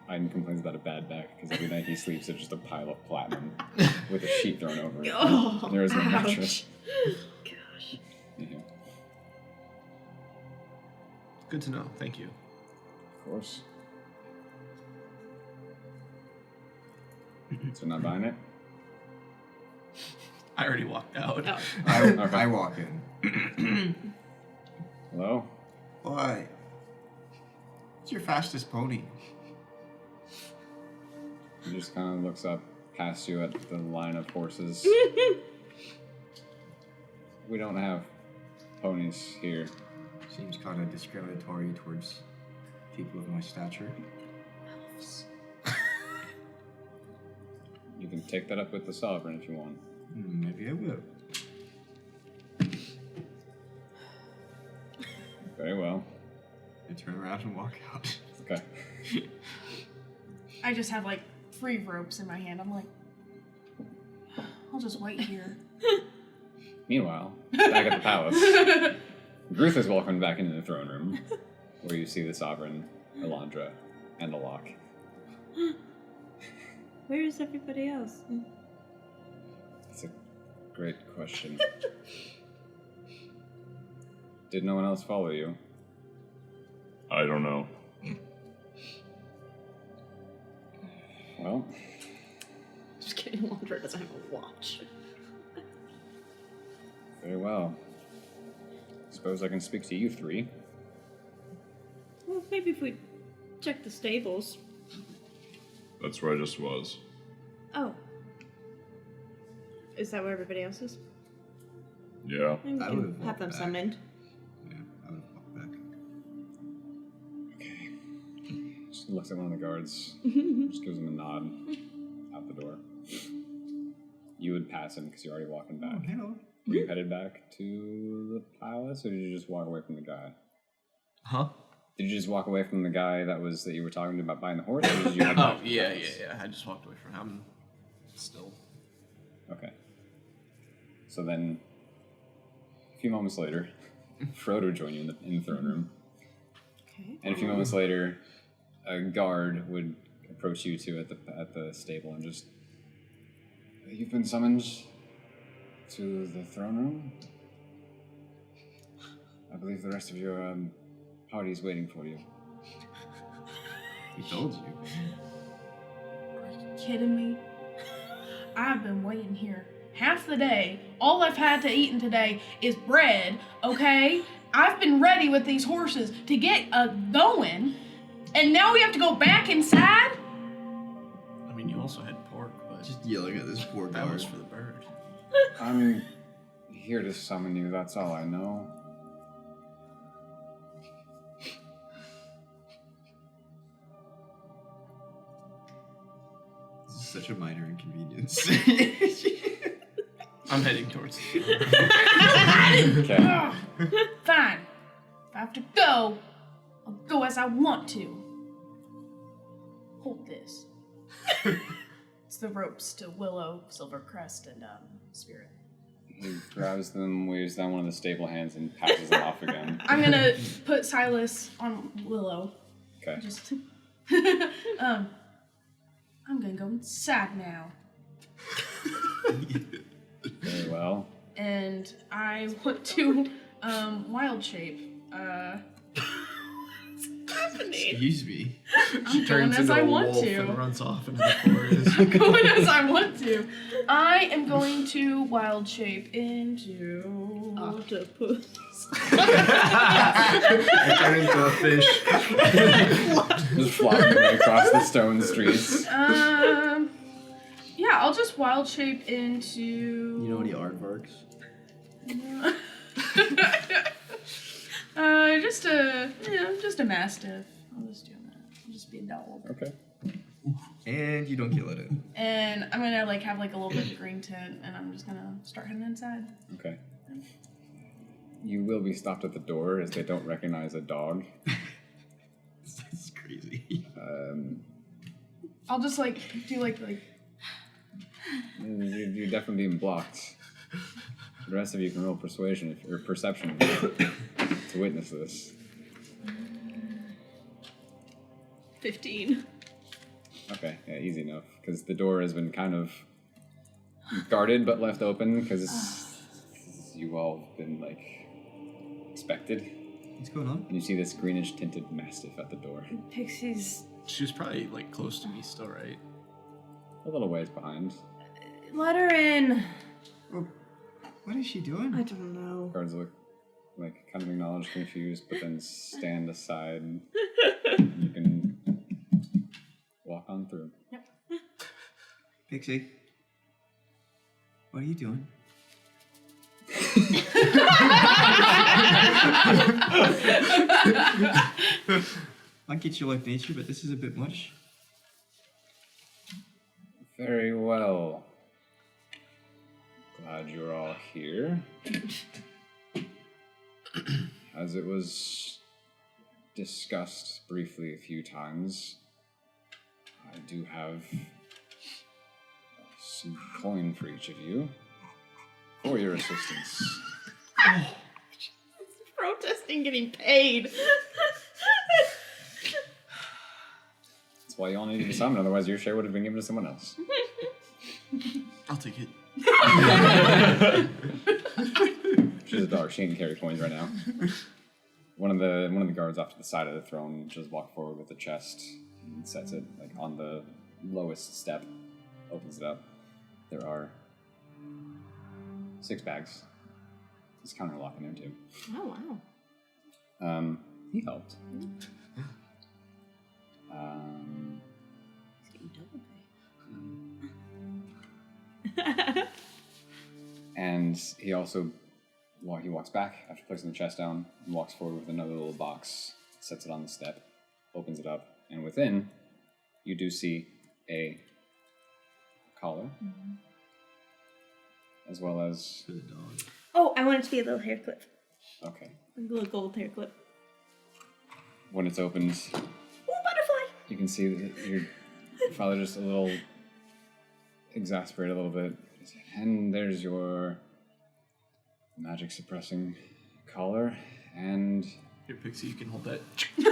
Aiden complains about a bad back because every night he sleeps, there's just a pile of platinum with a sheet thrown over it. Oh, There is no ouch. mattress. Gosh. Yeah, Good to know. Thank you. of course. So not buying it? I already walked out. Oh. I walk in. Hello? Why? What's your fastest pony? He just kind of looks up past you at the line of horses. We don't have ponies here. Seems kind of discriminatory towards people of my stature. You can take that up with the sovereign if you want. Maybe I will. Very well. I turn around and walk out. Okay. I just have like 3 ropes in my hand. I'm like, I'll just wait here. Meanwhile, back at the palace, Ruth is welcomed back into the throne room, where you see the sovereign, Elandra, and the lock. Where is everybody else? That's a great question. Did no one else follow you? I don't know. Well, Just kidding. Laundra doesn't have a watch. very well. Suppose I can speak to you 3. Well, maybe if we check the stables. That's where I just was. Oh. Is that where everybody else is? Yeah. Then we I can would've have walked them back. summoned. Yeah, I would walk back. Okay. Just looks at one of the guards. Just gives him a nod. Out the door. You would pass him because you're already walking back. Oh, hello. Were you headed back to the palace, or did you just walk away from the guy? Huh? Did you just walk away from the guy that you were talking about buying the horse, or did you head Oh, back to the yeah. palace? I just walked away from him. Still. Okay. So then, a few moments later, Frodo joined you in the throne room. Okay. And a few moments later, a guard would approach you two at the stable and just, you've been summoned to the throne room. I believe the rest of your party is waiting for you. We told you. Are you kidding me? I've been waiting here half the day. All I've had to eat today is bread, okay? I've been ready with these horses to get going, and now we have to go back inside? I mean, you also had pork, but Just yelling at this poor that guard. was for the bird. I'm here to summon you, that's all I know. This is such a minor inconvenience. I'm heading towards the Okay. Ugh. Fine. If I have to go, I'll go as I want to. Hold this. It's the ropes to Willow, Silvercrest, and Spirit. He grabs them, waves down one of the stable hands, and passes them off again. I'm gonna put Silas on Willow. Okay. Just I'm gonna go inside now. Very well. And I want to wild shape. Excuse me. I'm going as I want and to. runs off into the forest. I'm going as I want to. I am going to wild shape into Octopus. I turn into a fish. Just flying away across the stone streets. Yeah, I'll just wild shape into. You know any aardvarks? Just a just a mastiff. I'll just do that. I'll just be a dog. Okay. And you don't kill it. And I'm gonna like have like a little bit of green tint, and I'm just gonna start heading inside. Okay. You will be stopped at the door as they don't recognize a dog. This is crazy. I'll just like do like You're definitely being blocked. The rest of you can roll persuasion or perception to witness this. 15. Okay, yeah, easy enough. Because the door has been kind of guarded but left open because you all have been, like, expected. What's going on? And you see this greenish tinted mastiff at the door. Pixies. She was probably like close to me still, right? A little ways behind. Let her in. Oh, what is she doing? I don't know. Guards look like kind of acknowledge confused, but then stand aside. You can walk on through. Pixie, what are you doing? I get you like nature, but this is a bit much. Very well. Glad you're all here. As it was discussed briefly a few times, I do have some coin for each of you for your assistance. Protesting getting paid. That's why you all need to be summoned, otherwise your share would have been given to someone else. I'll take it. She's a dog, she can carry coins right now. One of the guards off to the side of the throne just walked forward with the chest and sets it like on the lowest step, opens it up. There are 6 bags. There's counter lock in there too. Oh, wow. He helped. He's getting double pay. And he also, while he walks back after placing the chest down, and walks forward with another little box, sets it on the step, opens it up, and within, you do see a collar, as well as... For the dog. Oh, I want it to be a little hair clip. Okay. A little gold hair clip. When it's opened, Ooh, butterfly! you can see that your father just a little exasperated a little bit. And there's your magic suppressing collar, and Here, Pixie, you can hold that. Oh,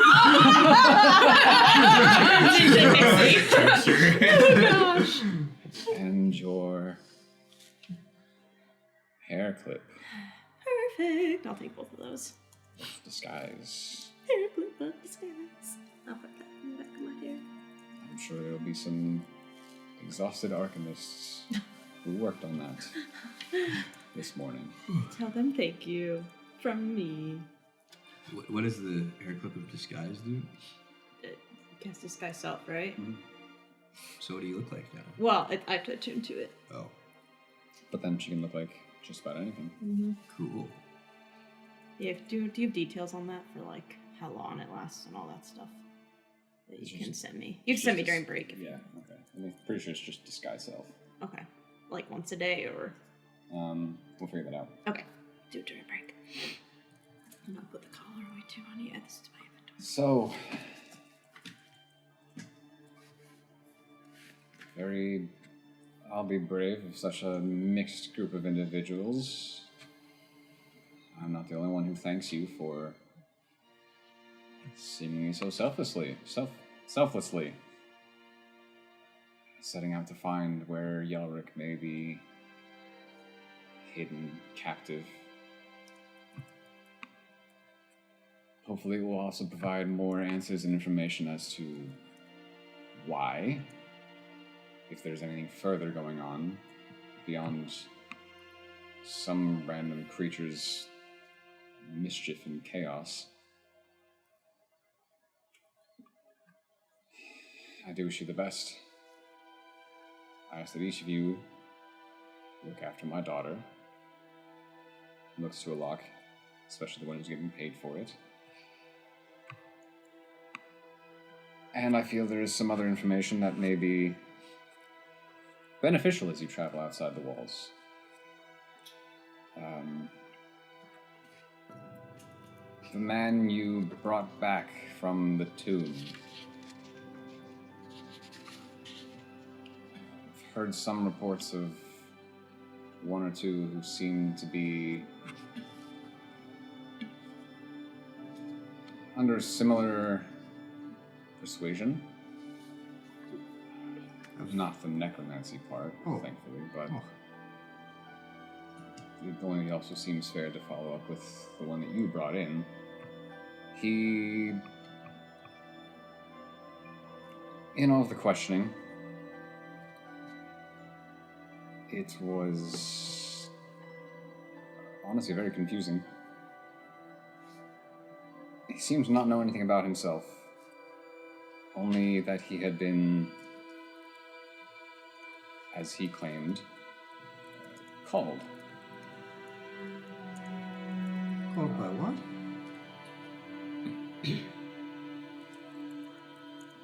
gosh. and your hair clip Perfect. I'll take both of those. disguise. Hair clip of disguise. I'll put that in the back of my hair. I'm sure there'll be some exhausted alchemists who worked on that this morning. Tell them thank you. From me. What does the hair clip of disguise do? Cast disguise self, right? So what do you look like now? Well, I have to attune to it. Oh, But then she can look like just about anything. Mm-hmm. cool. Yeah, do you have details on that for like how long it lasts and all that stuff that It's you can just- send me? You can send me during break. If Yeah, okay. I'm pretty sure it's just disguise self. Okay. Like once a day or... We'll figure that out. Okay. Do it during break. And I'll put the collar away too on you. This is my inventory. So, I'll be brave of such a mixed group of individuals. I'm not the only one who thanks you for seemingly so selflessly setting out to find where Yelric may be hidden, captive. Hopefully, we'll also provide more answers and information as to why, if there's anything further going on beyond some random creature's mischief and chaos. I do wish you the best. I ask that each of you look after my daughter. Looks to a lock, especially the one who's getting paid for it. And I feel there is some other information that may be beneficial as you travel outside the walls. The man you brought back from the tomb. I've heard some reports of one or two who seem to be under similar persuasion. Not the necromancy part, thankfully, but it only also seems fair to follow up with the one that you brought in. He, in all of the questioning, it was honestly very confusing. He seemed to not know anything about himself, only that he had been, as he claimed, called. Called by what?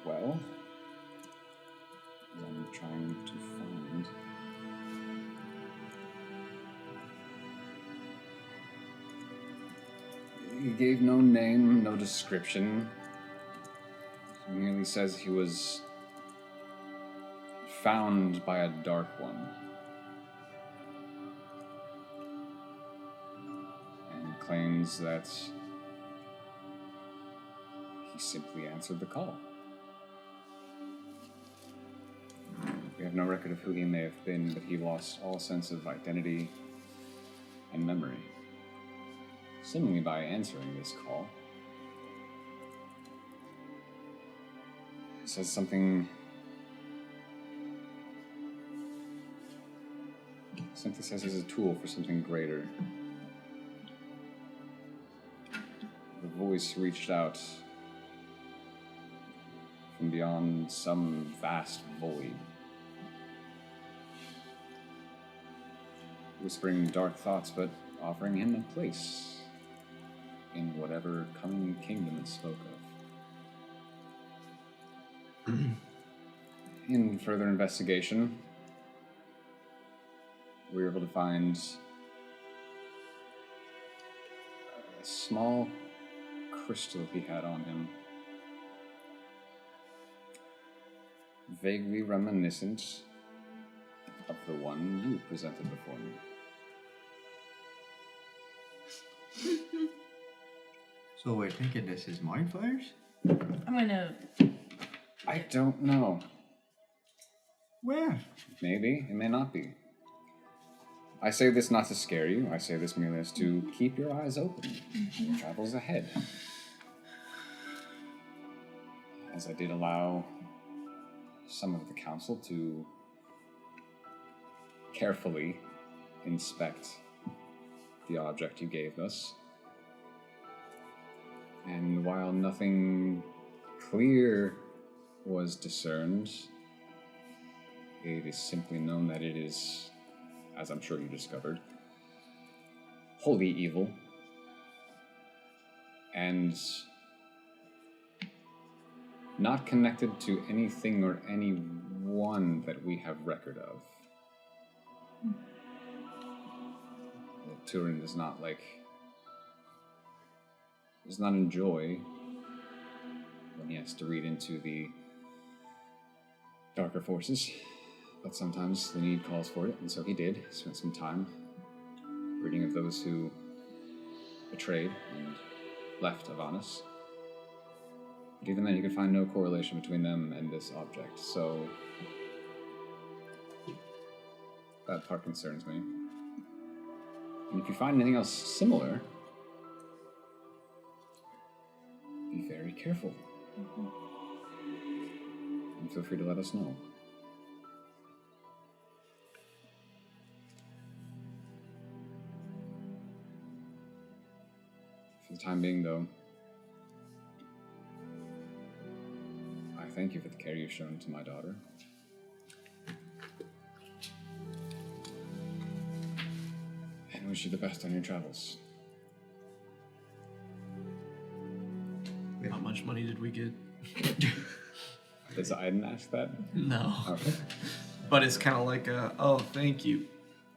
Well, I'm trying to find. He gave no name, no description. He merely says he was found by a dark one. And claims that he simply answered the call. We have no record of who he may have been, but he lost all sense of identity and memory, seemingly by answering this call. He says something. Simply says he's a tool for something greater. The voice reached out from beyond some vast void, whispering dark thoughts, but offering him a place in whatever coming kingdom it spoke of. In further investigation, we were able to find a small crystal he had on him, vaguely reminiscent of the one you presented before me. So we're thinking this is mind flayers? I'm gonna. I don't know. Where? Maybe, it may not be. I say this not to scare you, I say this merely as to keep your eyes open. Your travels ahead. As I did allow some of the council to carefully inspect the object you gave us. And while nothing clear was discerned, it is simply known that it is, as I'm sure you discovered, wholly evil and not connected to anything or anyone that we have record of. Turin does not enjoy when he has to read into the darker forces, but sometimes the need calls for it, and so he did. Spent some time reading of those who betrayed and left Avanus. But even then, he could find no correlation between them and this object, so that part concerns me. And if you find anything else similar, be very careful. And feel free to let us know. For the time being, though, I thank you for the care you've shown to my daughter. And wish you the best on your travels. How much money did we get? I didn't ask that. No. Okay. But it's kind of like a, oh, thank you.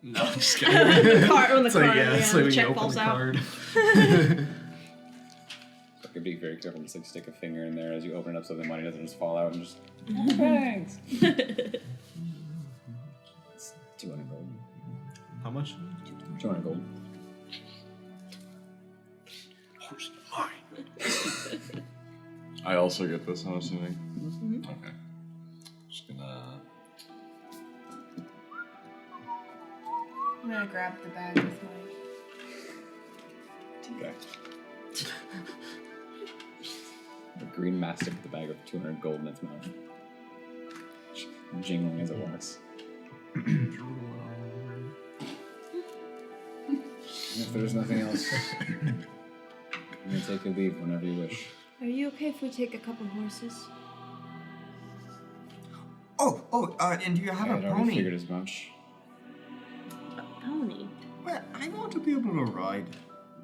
No, I'm just kidding. The card, when the It's like, card, yeah, yeah, it's like the when you check open falls the out. card. So be very careful. Just like stick a finger in there as you open it up, so the money doesn't just fall out and just. Oh, thanks. It's 200 gold. How much? 200 gold. Horse mine. I also get this, I'm assuming. Mhm. Okay. Just gonna. I'm gonna grab the bag with my. Okay. The green mastiff with the bag of 200 gold in its mouth. Jingling as it walks. If there's nothing else, you can take your leave whenever you wish. Are you okay if we take a couple horses? And do you have I had a already pony? figured as much. A pony. Well, I want to be able to ride.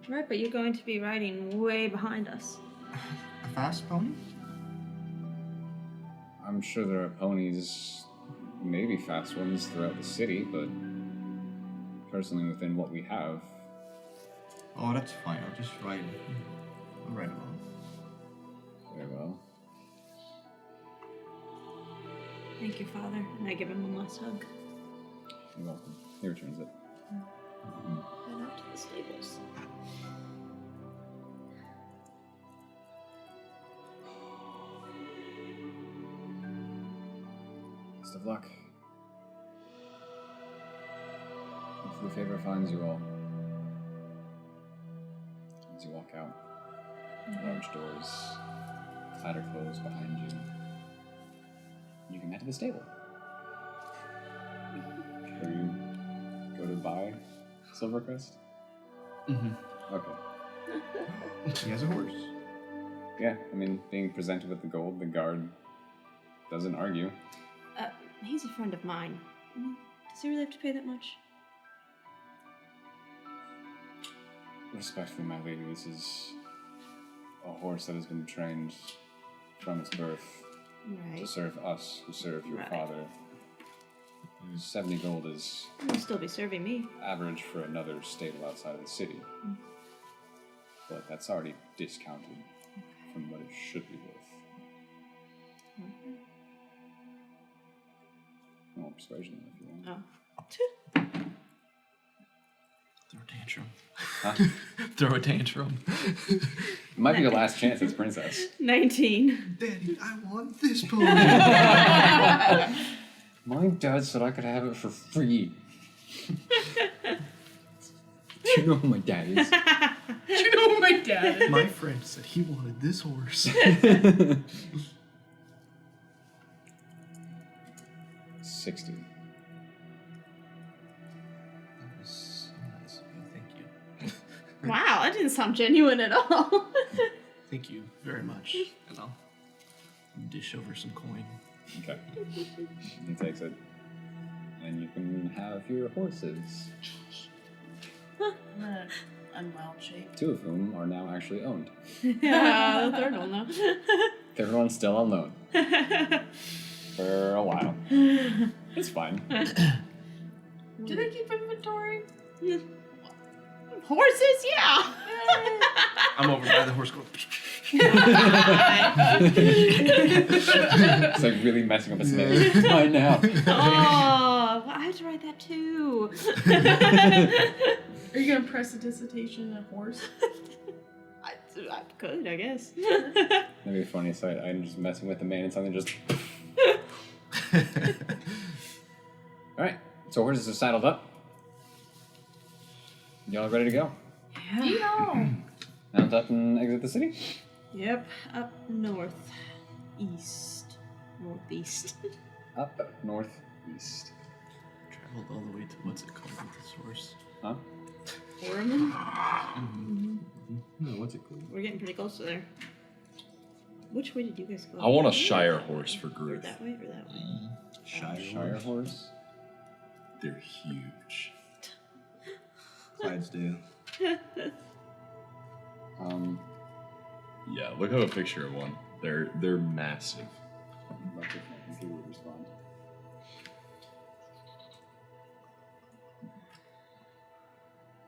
Right, but you're going to be riding way behind us. A fast pony? I'm sure there are ponies, maybe fast ones, throughout the city, but personally, within what we have, Oh, that's fine. I'll just ride. I'll ride along. very well. Thank you, Father. And I give him one last hug. You're welcome. He returns it. Head out to the stables. Best of luck. Hopefully favor finds you all. As you walk out, large doors, clatter close behind you. You can head to the stable. Where you go to buy Silvercrest? Mm-hmm. Okay. He has a horse. Yeah, I mean, being presented with the gold, the guard doesn't argue. He's a friend of mine. Does he really have to pay that much? Respectfully, my lady, this is a horse that has been trained from its birth to Right. serve us, who serve your Right. father. 70 gold is He'll still be serving me. average for another stable outside of the city. But that's already discounted from what it should be worth. Okay. More persuasion, if you want. Oh. Throw a tantrum. Huh? Throw a tantrum. It might be your last chance as princess. 19. Daddy, I want this pony. My dad said I could have it for free. Do you know who my dad is? Do you know who my dad is? My friend said he wanted this horse. 60. That was so nice of you. Thank you. Wow, that didn't sound genuine at all. Thank you very much. And I'll dish over some coin. Okay. He takes it. And you can have your horses. I'm gonna unwild shape. 2 of whom are now actually owned. Yeah, the third one though. Third one's still on loan. For a while. It's fine. Do they keep inventory? Horses, yeah. I'm over by the horse going. It's like really messing up his name. Right now. Oh, I have to write that too. Are you gonna press a dissertation in a horse? I could, I guess. That'd be a funny sight. I'm just messing with the man and something just. Alright, so horses are saddled up. Y'all ready to go? Yeah. Mount up and exit the city? Yep, up north, east, northeast. Up, northeast. Traveled all the way to what's it called with this horse? Huh? Orman? No, what's it called? We're getting pretty close to there. Which way did you guys go? I want a Shire horse for Or Groot. that way or that way? Shire horse? They're huge. Clydesdale. Um, Yeah, look at a picture of one. They're massive. Like if my computer would respond.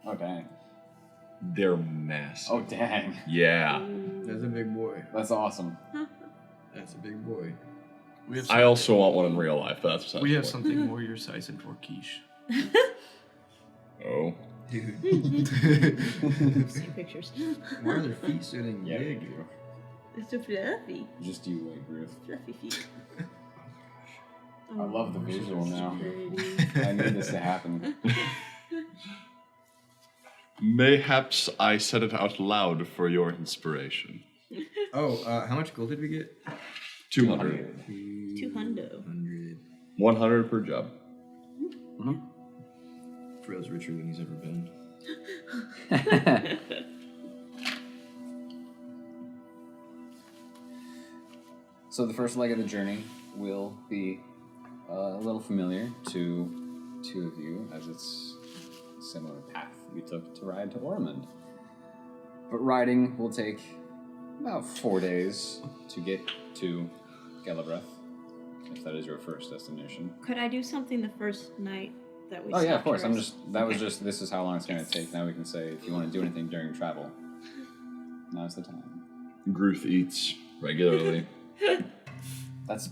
Oh dang. They're massive. Oh dang. Yeah. That's a big boy. That's awesome. That's a big boy. We have I also want one in real life. But that's besides we the have point. something more your size in for quiche. Oh. See pictures. Why are their feet sitting Yeah, we big? do. It's so fluffy. Just you wait, Ruth. Fluffy feet. I love the visual now. Pretty. I need this to happen. Mayhaps I said it out loud for your inspiration. Oh, how much gold did we get? 200. 200. 100. 100 per job. Fro's richer than he's ever been. So the first leg of the journey will be a little familiar to two of you, as it's a similar path we took to ride to Ormond. But riding will take about 4 days to get to Galabreth, if that is your first destination. Could I do something the first night that we Oh yeah, of stopped course. to I'm rest? just was this is how long it's gonna take. Now we can say if you want to do anything during travel. Now's the time. Gruth eats regularly. That's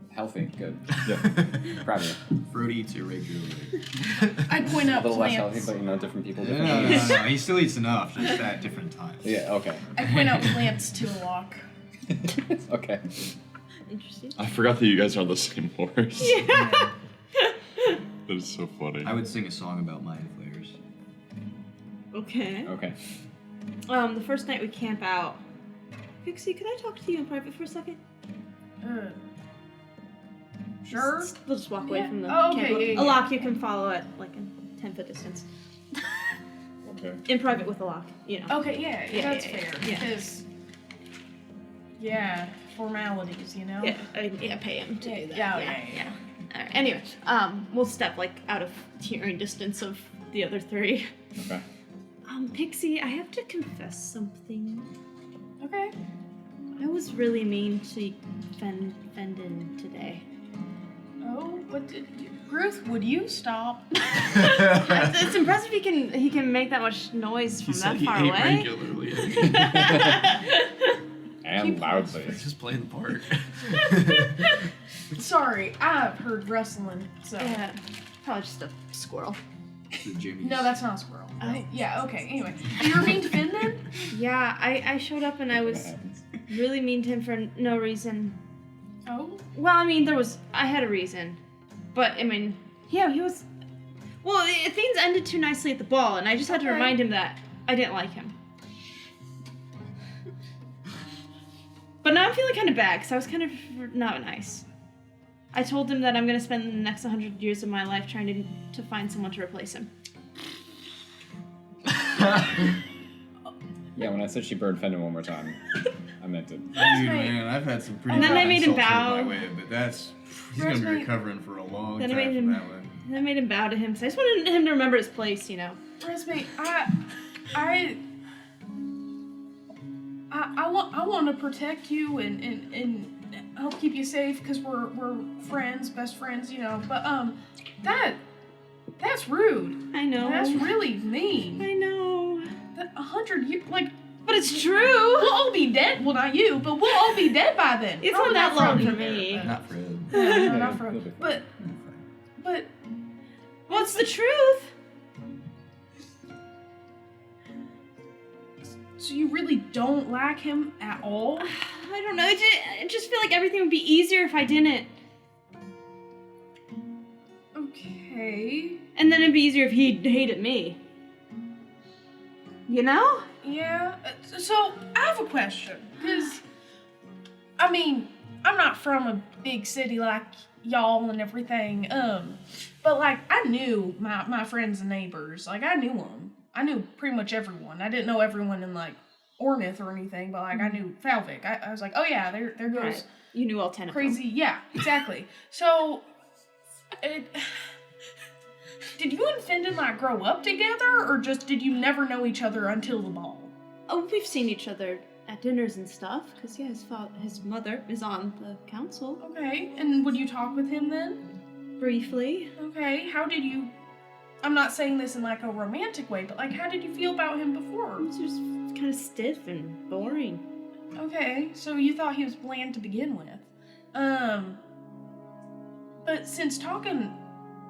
healthy, good. Yeah. Proud of you. Fro eats irregularly. I point A out little less healthy, plants. but you know, different people, No, different no, needs. no, no. He still eats enough, just at different times. Yeah, okay. I point out plants to a lock. Okay. Interesting. I forgot that you guys are on the same horse. Yeah. That is so funny. I would sing a song about mind flayers. Okay. Okay. The first night we camp out. Pixie, could I talk to you in private for a second? Sure. We'll just walk away Yeah. from the Oh, okay, camp. yeah, yeah. A lock you can follow at like a 10-foot distance. Okay. In private with a lock, you know. Okay, yeah, that's yeah, fair. yeah. Because, formalities, you know? Yeah, pay him to do that. Yeah. All right. Anyway, we'll step like out of hearing distance of the other three. Okay. Pixie, I have to confess something. Okay. I was really mean to Fendon today. Oh, what did you... Ruth, would you stop? It's impressive he can make that much noise He from said that he far ate away. regularly. And loudly. Just playing the part. Sorry, I've heard rustling, so... Yeah, probably just a squirrel. The Jimmy's. No, that's not a squirrel. Oh. Yeah, okay, anyway. You were mean to Finn then? Yeah, I showed up and I was really mean to him for no reason. Oh? Well, I mean, I had a reason. But, I mean, yeah, he was... Well, things ended too nicely at the ball, and I just had to Okay. remind him that I didn't like him. But now I'm feeling kind of bad, because I was kind of not nice. I told him that I'm going to spend the next 100 years of my life trying to find someone to replace him. Yeah, when I said she burned Fendon one more time, I meant it. Dude, man, I've had some pretty And then bad I made him insults headed bow. my way, but that's... He's gonna be Rosemary- recovering for a long Then I time made from him- that one. And I made him bow to him, because I just wanted him to remember his place, you know. Resume, I want to protect you and help keep you safe because we're friends, best friends, you know. But that's rude. I know. That's really mean. I know. That 100 years, like, But it's true! we'll all be dead. Well, not you, but we'll all be dead by then. It's Probably not that long Fred for either, me. but- Not Fred. Yeah, no, not He'll for, be fine. but Well, it's the truth! so you really don't like him at all? I don't know. I just feel like everything would be easier if I didn't. Okay. And then it'd be easier if he hated me. You know? Yeah. So I have a question, because I mean, I'm not from a big city like y'all and everything. But like I knew my friends and neighbors. Like I knew them. I knew pretty much everyone. I didn't know everyone in like Ornith or anything, but like I knew Falvik. I was like, oh yeah, there goes Right. You knew all 10 of them. crazy. Yeah, exactly. So, did you and Fendon like grow up together, or just did you never know each other until the ball? Oh, we've seen each other at dinners and stuff, because yeah, his mother is on the council. Okay, and would you talk with him then? Briefly. Okay, how did you... I'm not saying this in like a romantic way, but like how did you feel about him before? He was just kind of stiff and boring. Okay, so you thought he was bland to begin with. But since talking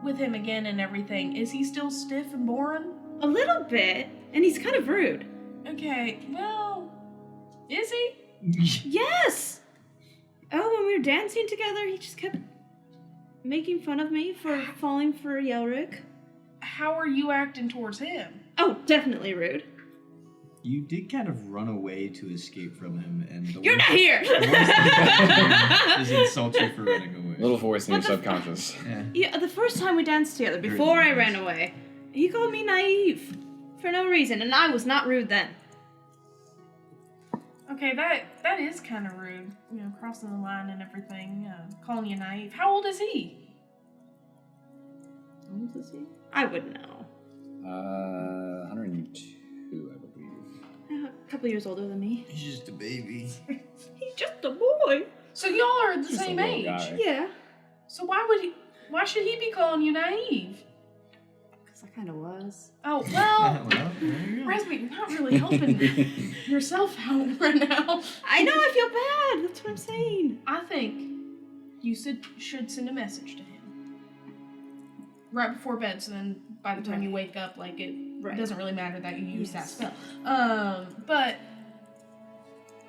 with him again and everything, is he still stiff and boring? A little bit, and he's kind of rude. Okay, well, is he? Yes! Oh, when we were dancing together, he just kept making fun of me for falling for Yelric. How are you acting towards him? Oh, definitely rude. You did kind of run away to escape from him, and the You're not here! is insult you for running away. Little voice in your What the- subconscious. Yeah, the first time we danced together, Very before I nice. ran away, he called me naive. For no reason, and I was not rude then. Okay, that is kind of rude. You know, crossing the line and everything, calling you naive. How old is he? How old is he? I wouldn't know. 102, I believe. A couple years older than me. He's just a baby. He's just a boy. So y'all are the Just a same little age. guy. Yeah. So why should he be calling you naive? Because I kind of was. Oh, well, Well, there you go. Resme, you're not really helping yourself out right now. I know, I feel bad. That's what I'm saying. I think you should send a message to him. Right before bed, so then by the time you wake up, like, it doesn't really matter that you use that Yes. spell. But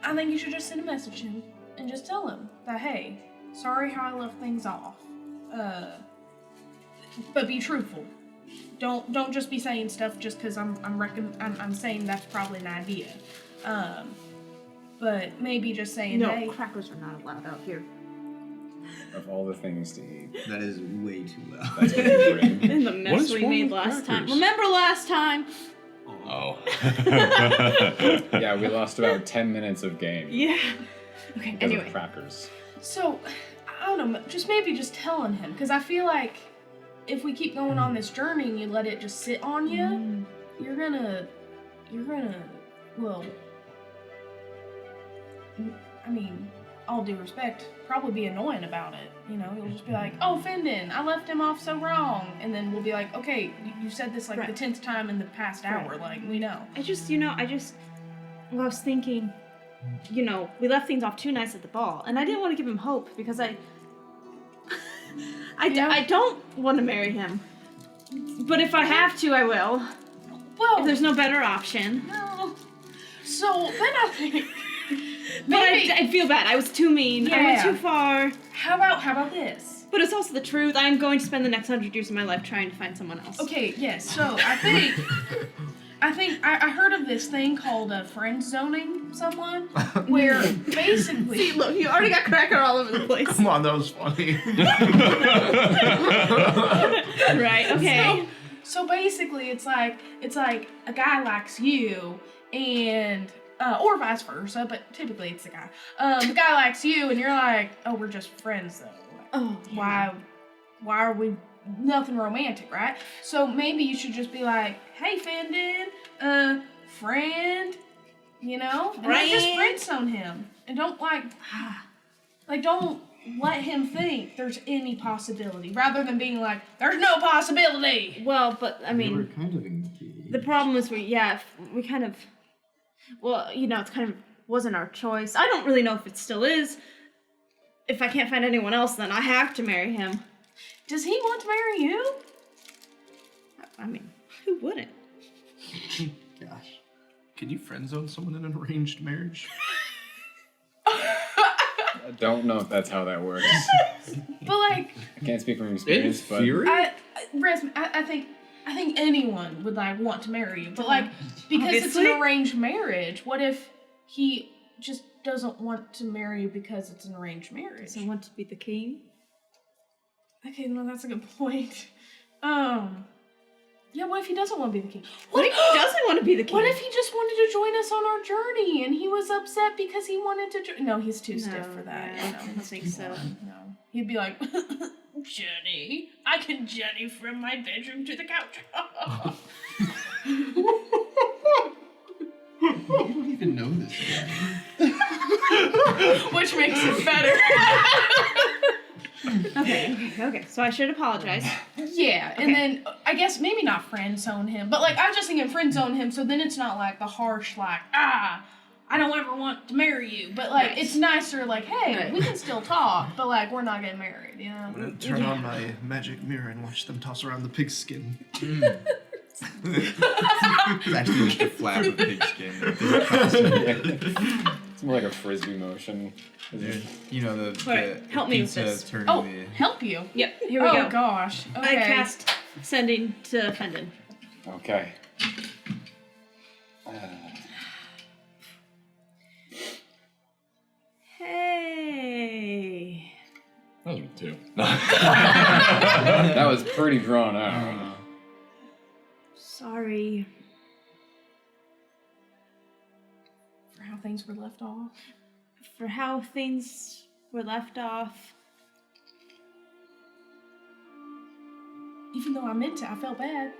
I think you should just send a message to him and just tell him that, hey, sorry how I left things off. But be truthful. Don't just be saying stuff just because I'm saying that's probably an idea. But maybe just saying, No, hey, crackers are not allowed out here. Of all the things to eat. That is way too loud. That's what you bring. And the What mess is we wrong made with last time. crackers? Remember last time? Oh. Yeah, we lost about 10 minutes of game. Yeah. Okay, Because anyway. of crackers. so, I don't know, maybe just telling him, because I feel like if we keep going on this journey and you let it just sit on you, you're gonna, well, I mean, all due respect, probably be annoying about it, you know? You'll just be like, oh, Fendon, I left him off so wrong, and then we'll be like, okay, you said this like Right. the 10th time in the past hour, Right. like, we know. I was thinking, we left things off too nice at the ball, and I didn't want to give him hope because I don't want to marry him. But if I have to, I will. Well, If there's no better option. no. So, then I think... But Maybe- I feel bad. I was too mean. I went Yeah. too far. How about this? But it's also the truth. I am going to spend the next 100 years of my life trying to find someone else. Okay, yes. So I think I heard of this thing called friend zoning someone, where basically See, look, you already got cracker all over the place. Come on, that was funny. Right, okay. So basically it's like a guy likes you and or vice versa, but typically it's the guy. The guy likes you and you're like, oh, we're just friends though. Oh, Why are we nothing romantic, right? So maybe you should just be like, hey, Fendon, friend, and then just friend zone him, and don't don't let him think there's any possibility, rather than being like, there's no possibility. Well, but I We were mean, kind of engaged. the problem is we kind of, well, it's kind of wasn't our choice. I don't really know if it still is. If I can't find anyone else, then I have to marry him. Does he want to marry you? I mean, who wouldn't? Gosh. Can you friend zone someone in an arranged marriage? I don't know if that's how that works. But like, I can't speak from experience, but I think anyone would like want to marry you, but like because it's Obviously. an arranged marriage, what if he just doesn't want to marry you because it's an arranged marriage? Does I want to be the king? Okay, no, that's a good point. Yeah, what if he doesn't want to be the king? What if he doesn't want to be the king? What if he just wanted to join us on our journey and he was upset because he wanted to no, he's too stiff for that. Yeah, I don't think so. No. He'd be like, Jenny, I can Jenny from my bedroom to the couch. don't even know this guy. Which makes it better. Okay. So I should apologize. Yeah, and then I guess maybe not friend zone him, but like I was just thinking friend zone him, so then it's not like the harsh like I don't ever want to marry you, but like it's nicer like hey we can still talk, but like we're not getting married, you know. I'm gonna turn on my magic mirror and watch them toss around the pigskin. It's actually just a flap of pigskin. It's more like a frisbee motion. You know the Alright, help me with pizza this. turning Oh, the. help you. Yep. Here we Oh go. gosh. Okay. I cast sending to Fendon. Okay. Hey. That was 2. That was pretty drawn out. Sorry. For how things were left off. For how things were left off. Even though I meant it, I felt bad.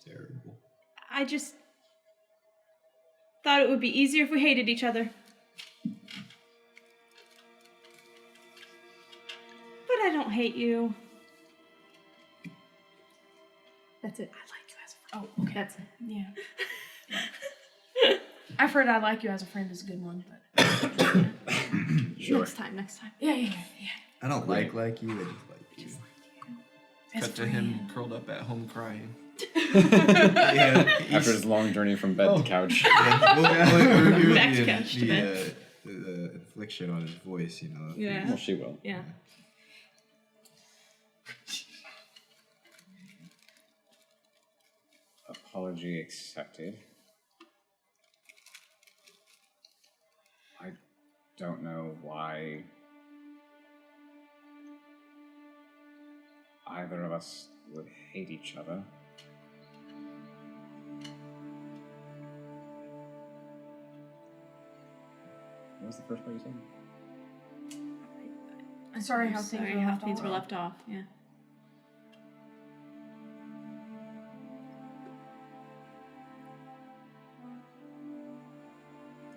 Terrible. I just thought it would be easier if we hated each other. But I don't hate you. That's it. I like you as a friend. Oh, okay. That's it. Yeah. I've heard I like you as a friend is a good one, but Sure. Next time. yeah. I don't like you. I just like you. As a Cut to him friend. curled up at home crying. Yeah. After his long journey from bed to couch. Back to couch to bed. The infliction on his voice, you know. Yeah. Well, she will. Yeah. Apology accepted. I don't know why either of us would hate each other. What was the first part you said? I'm sorry how things were left off. Yeah.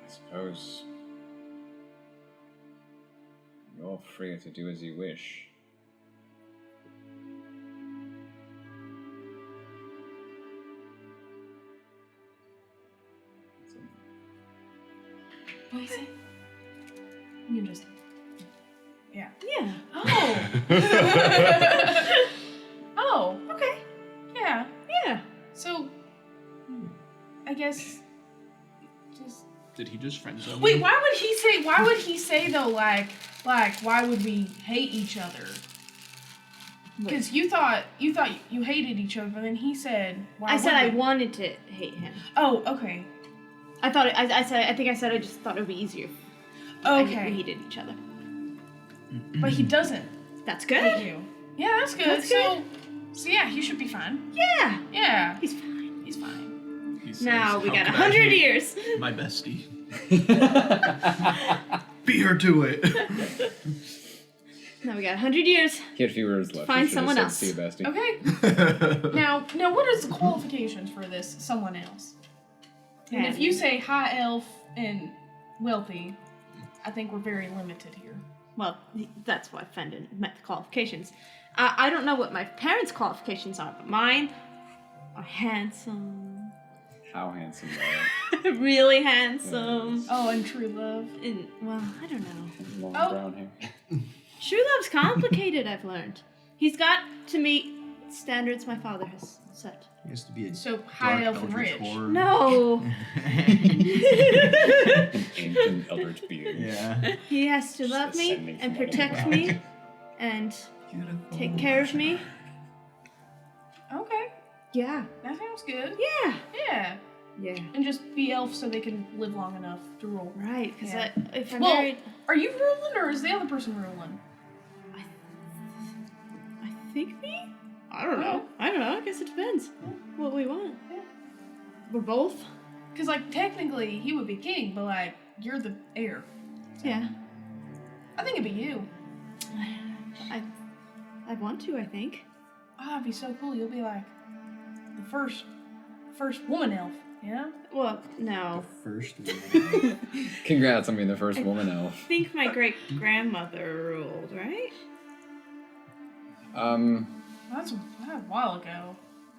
I suppose you're free to do as you wish. What is it? You just. Yeah. Yeah. Oh. Oh. Okay. Yeah. Yeah. So. I guess. Just. Did he just friend zone Wait. you? Why would he say though? Like. Why would we hate each other? Because you thought you hated each other, but then he said. Why I said would I we? wanted to hate him. Oh. Okay. I thought I think I said I just thought it would be easier. If Okay. we hated each other. But he doesn't That's hate good. you. Yeah, that's good. That's good. So yeah, he should be fine. Yeah. Yeah. He's fine. He's fine. He says, Now we "How got could I 100 hate years. My bestie. Beat her to it. Now we got 100 years. He had a few words left. Find You should have someone said, else. "See you, bestie." Okay. Now what is the qualifications for this someone else? And if you say high elf and wealthy, I think we're very limited here. Well, that's why Fendon met the qualifications. I don't know what my parents' qualifications are, but mine are handsome. How handsome Really handsome. Oh, and true love. And, well, I don't know. long Oh. brown hair. True love's complicated, I've learned. He's got to meet standards my father has set. He has to be a So high dark elf and eldritch rich. horde. No! An ancient eldritch being. Yeah. He has to Just love me ascending and from protect underground. me and Beautiful. take care of me. Okay, Yeah. that sounds good. Yeah. Yeah, Yeah. and just be elf so they can live long enough to rule. Right, because Yeah. if I'm Well, married, are you ruling or is the other person ruling? I think me? I don't know. I guess it depends what we want. Yeah. We're both. Because like technically he would be king, but like you're the heir. Yeah. I think it'd be you. I I want to, I think. Oh, that'd be so cool. You'll be like the first woman elf, yeah? Well, no. First one. Congrats on being the first woman elf. I think my great-grandmother ruled, right? That's a while ago.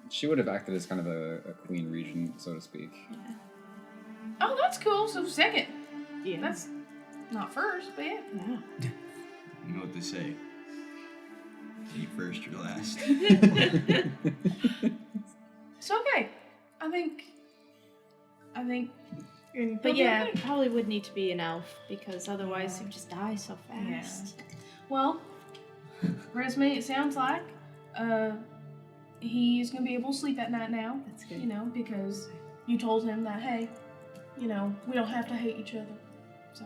She would have acted as kind of a queen regent, so to speak. Yeah. Oh, that's cool. So second. Yeah. That's not first, but yeah. Yeah. You know what they say. Ain't first or last. So okay. I think But yeah, probably would need to be an elf because otherwise he'd just die so fast. well, Resume, it sounds like he's gonna be able to sleep at night now. That's good. You know, because you told him that, hey, you know, we don't have to hate each other. So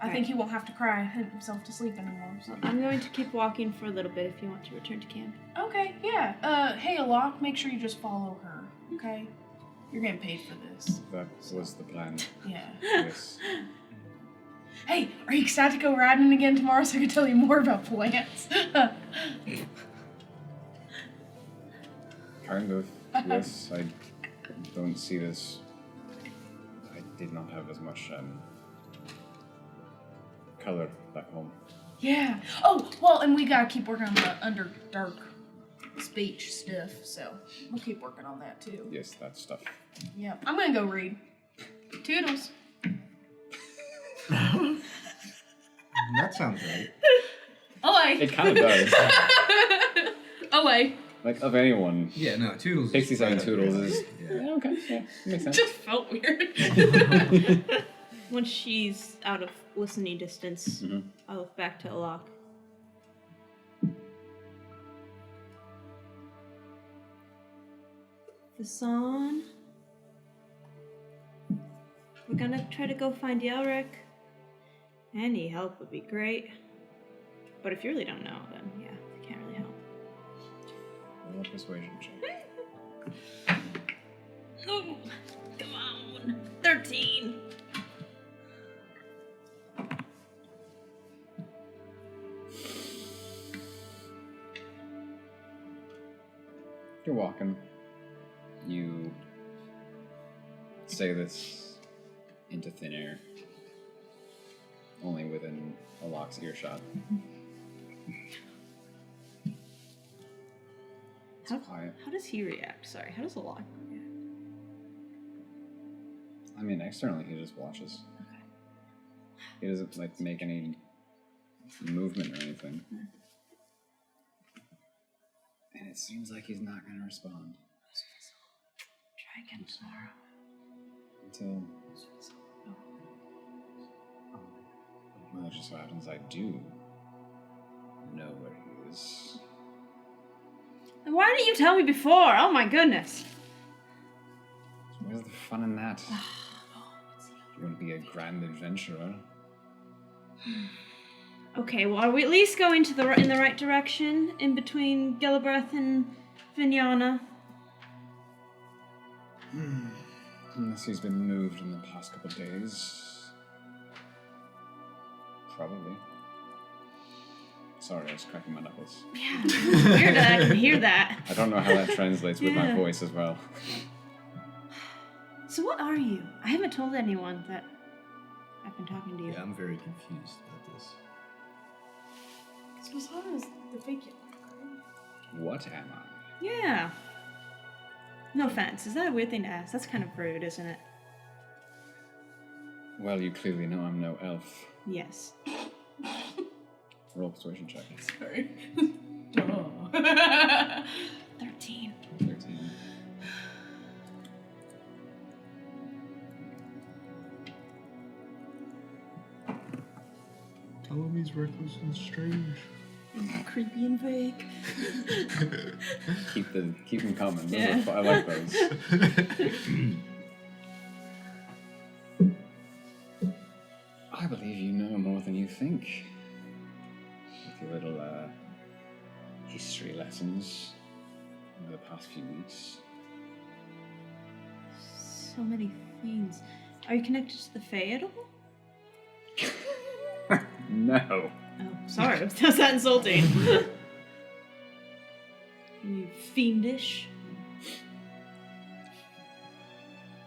I think he won't have to cry himself to sleep anymore. So I'm going to keep walking for a little bit if you want to return to camp. okay, yeah. Hey, Alok, make sure you just follow her. Okay, you're getting paid for this. That was the plan. Yeah. Yes. Hey, are you excited to go riding again tomorrow so I can tell you more about plants? Kind of. Yes, I don't see this. I did not have as much color back home. Yeah. Oh, well, and we gotta keep working on the Underdark speech stuff, so we'll keep working on that too. Yes, that stuff. Yeah. I'm gonna go read. Toodles. That sounds right. Away. It kind of does. Away. Like, of anyone, Yeah, no, Toodles. Pixie Sign right up Toodles your is... alley. Yeah. Yeah, okay, yeah, makes sense. Just felt weird. Once she's out of listening distance, I look back to Alok. Fasan. We're gonna try to go find Yelric. Any help would be great. But if you really don't know, then yeah, I can't really help. Roll a persuasion check. Oh, come on. 13. You're walking. You say this into thin air, only within Alok's earshot. It's quiet. How does he react? Sorry, how does Alok react? I mean, externally, he just watches. Okay. He doesn't, like, make any movement or anything. And it seems like he's not going to respond. Try again tomorrow. Until... Well, it just so happens I do know where he is. And why didn't you tell me before? Oh my goodness. Where's the fun in that? You wouldn't be a grand adventurer. Okay, well, are we at least going to in the right direction in between Gillibreth and Vinyana? Unless he's been moved in the past couple of days. Probably. Sorry, I was cracking my knuckles. Yeah, weird that I can hear that. I don't know how that translates with my Yeah. voice as well. So what are you? I haven't told anyone that I've been talking to you. Yeah, I'm very confused about this. So Fasan is the fake Yelric, What am I? Yeah. No offense. Is that a weird thing to ask? That's kind of rude, isn't it? Well, you clearly know I'm no elf. Yes. Roll a persuasion check. Sorry. 13. 13. Tell him he's reckless and strange. Creepy and vague. Keep them coming. Those Yeah. I like those. I believe you know more than you think. With your little history lessons over the past few weeks. So many things. Are you connected to the Fae at all? No. Oh, sorry. Was that insulting? fiendish.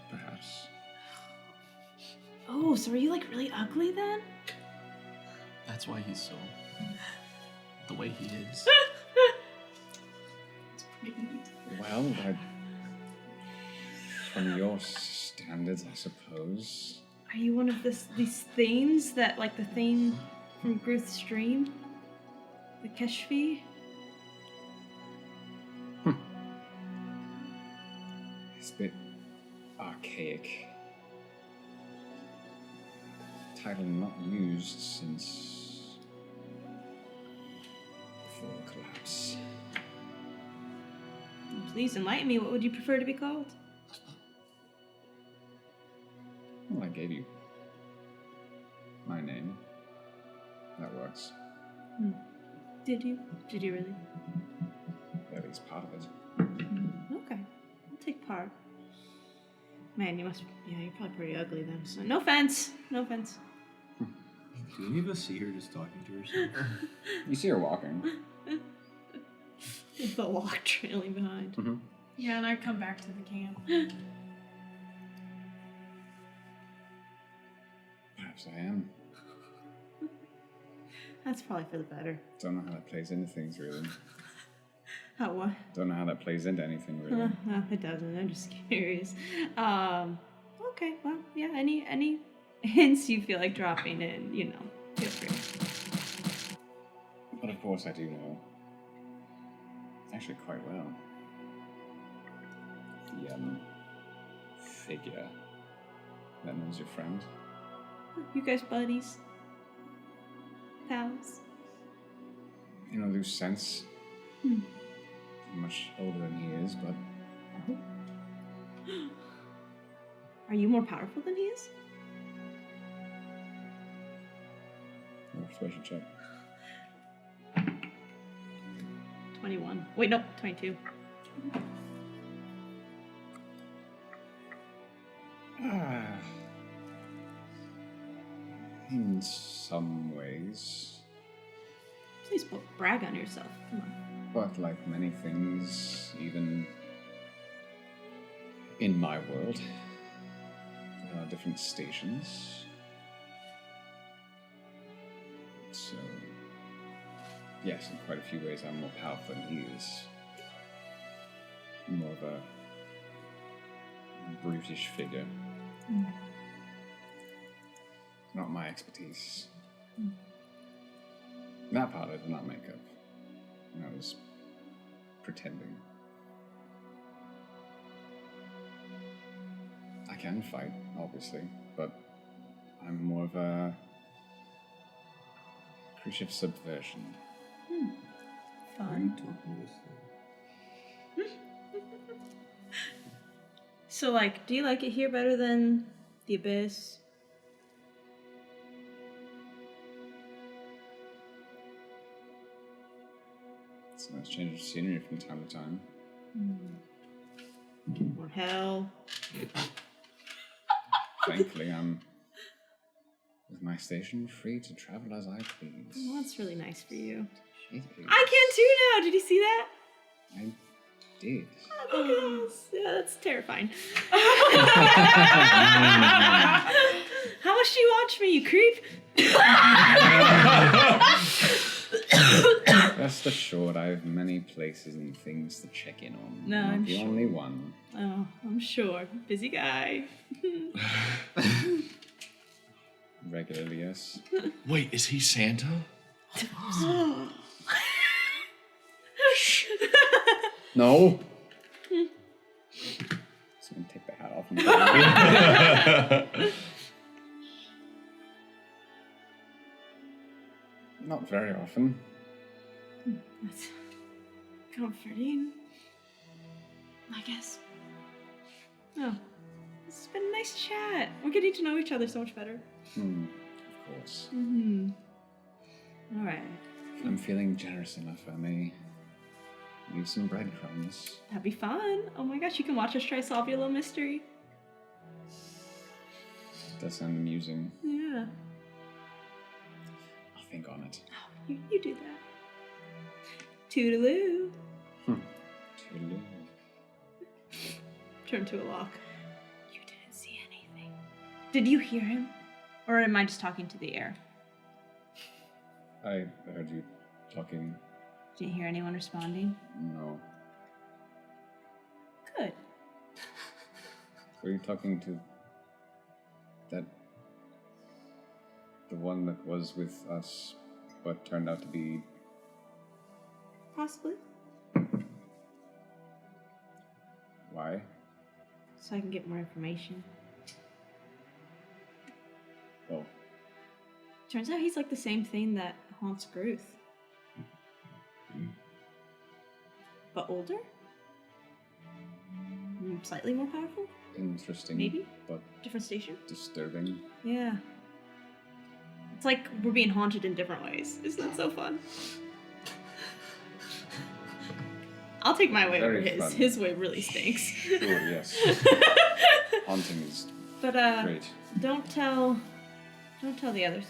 Perhaps. Oh, so are you like really ugly then? That's why he's so the way he is. Well, from your standards, I suppose. Are you one of these Thanes that, like the Thane from Gruth's Stream? The Keshfi? It's a bit archaic. Title not used since before the collapse. Please enlighten me. What would you prefer to be called? Well, I gave you my name. That works. Did you? Did you really? At least part of it. Okay. I'll take part. Man, you must... Yeah, you're probably pretty ugly then. So no offense. No offense. Do any of us see her just talking to herself? You see her walking. With the lock trailing behind. Mm-hmm. Yeah, and I come back to the camp. Perhaps I am. That's probably for the better. Don't know how that plays into things, really. How what? Don't know how that plays into anything, really. No, it doesn't. I'm just curious. Okay, well, yeah, any hints you feel like dropping in, you know, feel free. But of course I do know. Actually quite well. The, figure that knows your friend. You guys buddies? Pals? In a loose sense. I'm much older than he is, but Are you more powerful than he is? no persuasion check. 21. Wait, no, 22. In some ways. Please brag on yourself. Come on. But like many things, even in my world, there are different stations. So, yes, in quite a few ways, I'm more powerful than he is. More of a brutish figure. Not my expertise. That part I did not make up. I was pretending. I can fight, obviously, but I'm more of a creature of subversion. Fun. So, like, do you like it here better than the Abyss? It's a nice change of scenery from time to time. Or hell? Thankfully, I'm, with my station, free to travel as I please. Well, that's really nice for you. Please. I can too now! Did you see that? I did. Oh, look at this. Yeah, that's terrifying. How much do you watch me, you creep? Rest assured, I have many places and things to check in on. No, Not I'm the sure. only one. Oh, I'm sure. Busy guy. Regularly, yes. Wait, is he Santa? No! Someone take the hat off and Not very often. That's comforting, I guess. Oh, this has been a nice chat. We're getting to know each other so much better. Of course. All right. If I'm feeling generous enough, I may leave some breadcrumbs. That'd be fun. Oh my gosh, you can watch us try solve your little mystery. It does sound amusing. Yeah. I'll think on it. Oh, you do that. Toodaloo. Turn to a lock. You didn't see anything. Did you hear him? Or am I just talking to the air? I heard you talking. Didn't hear anyone responding? No. Good. Were you talking to that? The one that was with us, but turned out to be. Possibly. Why? So I can get more information. Well, Turns out he's like the same thing that haunts Gruth. But older? Slightly more powerful? interesting. Maybe? But Different station? disturbing. Yeah. It's like we're being haunted in different ways. Isn't that so fun? I'll take my way Very over his. fun. His way really stinks. Sure, yes. Haunting is But great. don't tell the others.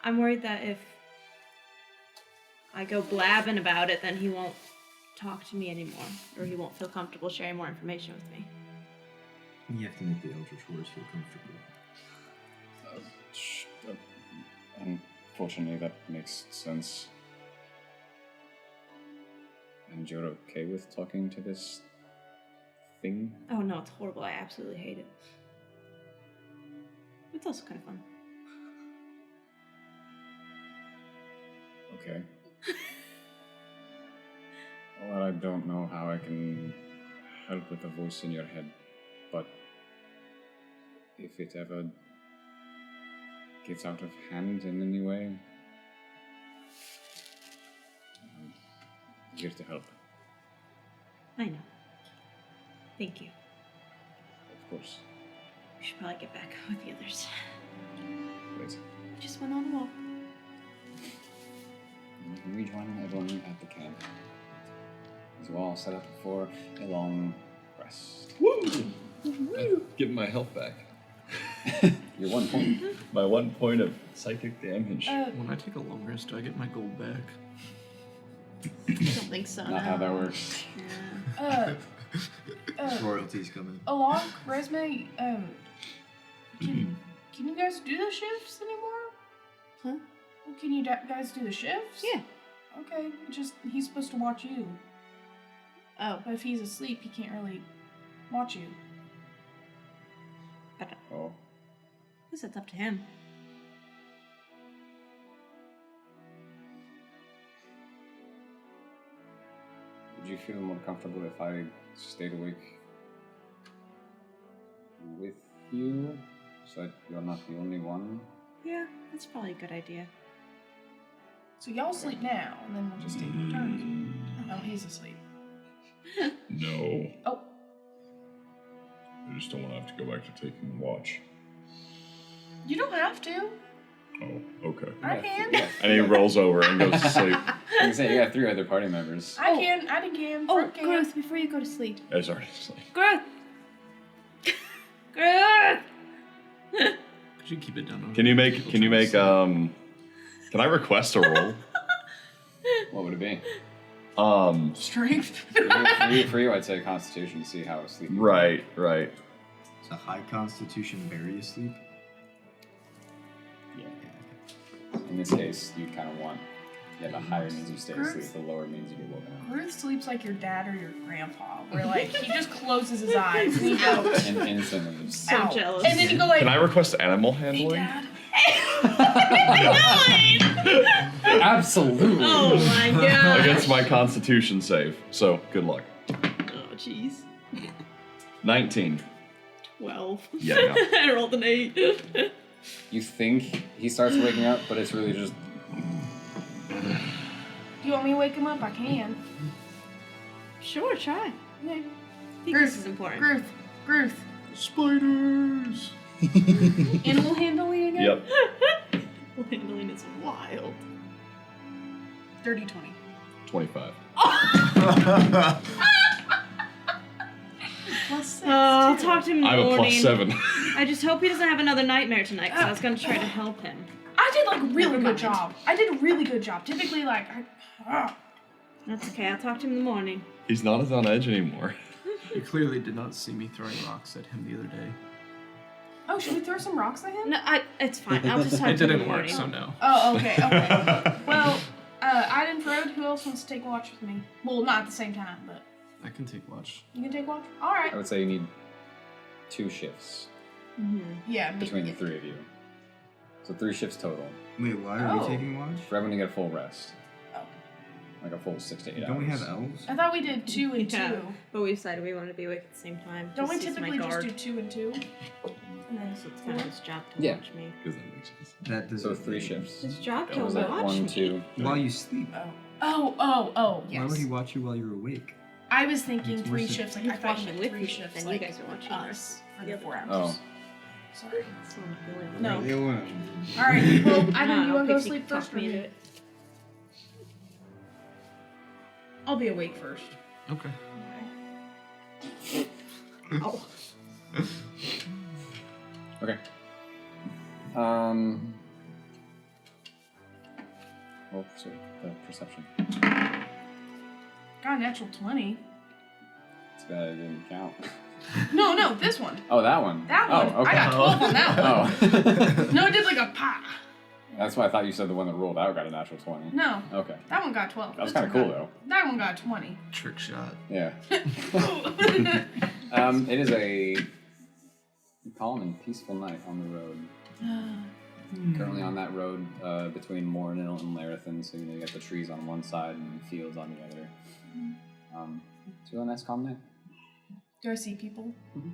I'm worried that if I go blabbing about it, then he won't talk to me anymore, or he won't feel comfortable sharing more information with me. You have to make the Eldritch Horse feel comfortable. Unfortunately, that makes sense. And you're okay with talking to this thing? Oh no, it's horrible. I absolutely hate it. It's also kind of fun. Okay. Well, I don't know how I can help with the voice in your head, but if it ever gets out of hand in any way, I'm here to help, I know. Thank you. of course. We should probably get back with the others. Great. We just went on a walk. We can rejoin everyone at the camp. As well, set up for a long rest. Woo! Give my health back. Your 1 point. My 1 point of psychic damage. When I take a long rest, do I get my gold back? I don't think so. Not how that works. Yeah. Royalties coming. Along resume, can you guys do the shifts anymore? Huh? Well, can you guys do the shifts? Yeah. Okay, just he's supposed to watch you. Oh. But if he's asleep, he can't really watch you. Oh. I guess it's up to him. Would you feel more comfortable if I stayed awake with you, so that you're not the only one? Yeah, that's probably a good idea. So y'all sleep now, and then we'll just take turns. Oh, he's asleep. No. Oh, I just don't want to have to go back to taking watch. you don't have to. Oh, okay. I can. And he rolls over and goes to sleep. I can say you got 3 other party members. I can. Oh, Front can. Gruth, before you go to sleep. It's already asleep. Gruth! Gruth! Could you keep it down? Can you make, can I request a roll? What would it be? Strength. For you, I'd say Constitution to see how asleep you are. Right. It's a high constitution very asleep. Yeah. In this case, you kind of want. Yeah, the higher means you stay asleep, the lower means you get woken up. Ruth sleeps like your dad or your grandpa, where like he just closes his eyes and he's out. And instantly just. So Out. jealous. And then you go like, Can I request animal hey, handling? Dad. Absolutely. Oh my god. Against my Constitution save. So good luck. Oh jeez. 19. 12. Yeah, no. I rolled an 8. You think he starts waking up, but it's really just. Do you want me to wake him up? I can. Sure, try. Okay. I think this is important. Gruth. Spiders. Animal handling again? Yep. Handling is wild. Dirty 20. 25. Plus 6. I'll too. talk to him in the I'm a morning. plus 7. I just hope he doesn't have another nightmare tonight, because I was going to try to help him. I did like a really Never good mind. job. I did a really good job. Typically, like, That's okay, I'll talk to him in the morning. He's not as on edge anymore. You clearly did not see me throwing rocks at him the other day. Oh, should we throw some rocks at him? No, it's fine. I'll just have It to in the didn't work, morning. so no. Oh, okay, okay. Well, Iden Frode, who else wants to take watch with me? Well, not at the same time, but I can take watch. you can take watch? Alright. I would say you need 2 shifts Yeah, me. between the 3 of you. So 3 shifts total. Wait, why are we Oh. taking watch? For everyone to get a full rest. Oh. Like a full 6 to 8 hours. Don't we have elves? I thought we did 2 and 2. Yeah, but we decided we wanted to be awake at the same time. Don't we Just use my typically just guard. do 2 and 2? And then So it's kind of his job to Yeah. watch me. Because that makes sense. That does So 3 shifts. His job to What was that? watch 1, me. 2. While you sleep. Oh, yes. Why would he watch you while you're awake? I was thinking It's 3 worse shifts. Like, He's I thought you watching meant with 3 me, shifts. then like you guys are watching us for the 4 hours. Oh. Sorry. It's not really one. No. Leave me alone. Alright, well, I No, know you want to go Pixie sleep talked first me or into me? it. I'll be awake first. Okay. Oh. Okay. Well, so the perception. Got a natural 20. It's bad I didn't count. No, this one. Oh, that one. That one. Oh, okay. I got 12 on that one. Oh. No, it did like a pa. That's why I thought you said the one that rolled out got a natural 20. No, Okay. that one got 12. That was This kind of one cool, got- though. That one got 20. Trick shot. Yeah. It is a calm and peaceful night on the road. Currently on that road between Morinil and Larathan, so you got the trees on one side and fields on the other. It's a really nice calm night. Do I see people? Mhm.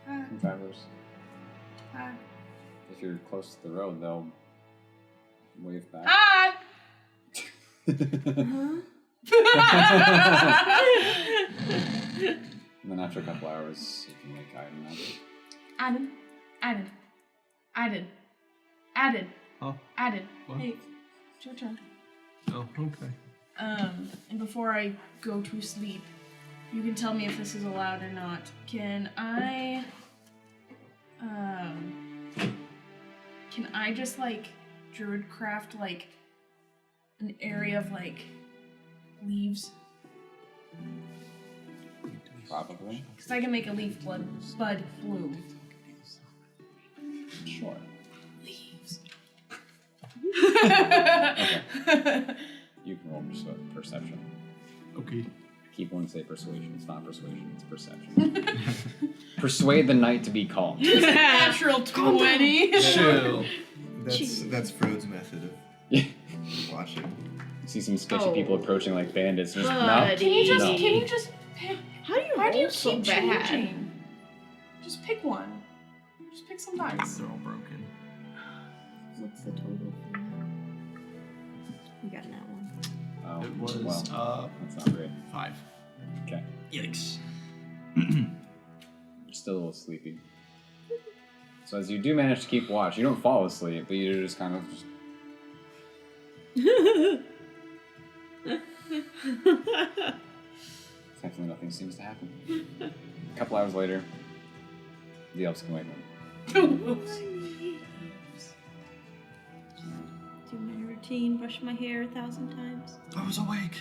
Hi. Some travelers. Hi. If you're close to the road, they'll wave back. Hi. And then after a couple hours, you can make eye out. Added. Oh. Added. What? Hey, it's your turn. Oh, okay. And before I go to sleep, you can tell me if this is allowed or not. Can I just like druid craft like an area of like leaves? Probably. Because I can make a leaf bud bloom. Sure. Leaves. Okay. You can roll perception. Okay. Keep one say persuasion. It's not persuasion, it's perception. Persuade the knight to be calm. Natural 20. Chill. That's Frode's method Yeah. of watching. You see some sketchy Oh. people approaching like bandits. Just Buddy. Can you just No. pick? How do you Why do you roll so keep bad? changing? Just pick one. Just pick some dice. They're all broken. What's the total for that? We got that one. Oh, It was well, that's not great. 5. Okay. Yikes. You're still a little sleepy. So as you do manage to keep watch, you don't fall asleep, but you're just kind of just thankfully nothing seems to happen. A couple hours later, the elves can wake up. Do my routine, brush my hair 1,000 times. I was awake.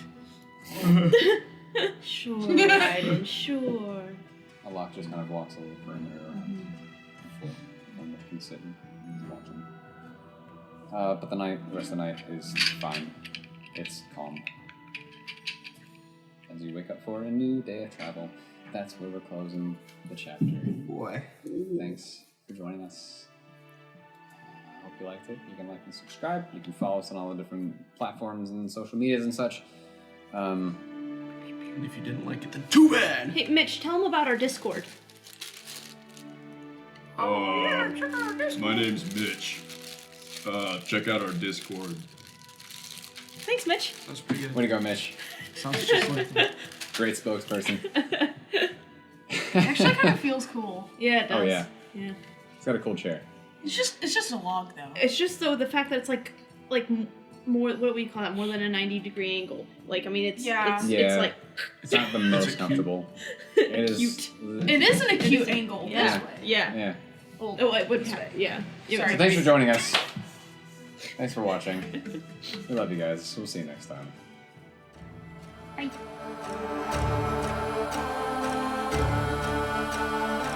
Sure, Aiden, sure. A lock just kind of walks a little perimeter around before one that can sit and watch him. But the rest of the night is fine. It's calm. As you wake up for a new day of travel, that's where we're closing the chapter. Boy. Thanks for joining us. I hope you liked it. You can like and subscribe. You can follow us on all the different platforms and social medias and such. And if you didn't like it, then too bad. Hey, Mitch, tell them about our Discord. My name's Mitch. Check out our Discord. Thanks, Mitch. That's pretty good. Way to go, Mitch. Sounds just like that. Great spokesperson. Actually, kind of feels cool. Yeah, it does. Oh, yeah. Yeah. It's got a cool chair. It's just a log though. It's just though the fact that it's like more, what do we call that? More than a 90-degree angle. Like, I mean, it's Yeah. it's like It's not the most comfortable. It is cute. It is an acute angle Yeah. this way. Yeah. Yeah. Well, Oh, it would have. Yeah. Sorry. So thanks for joining us. Thanks for watching. We love you guys. We'll see you next time. Bye. Bye.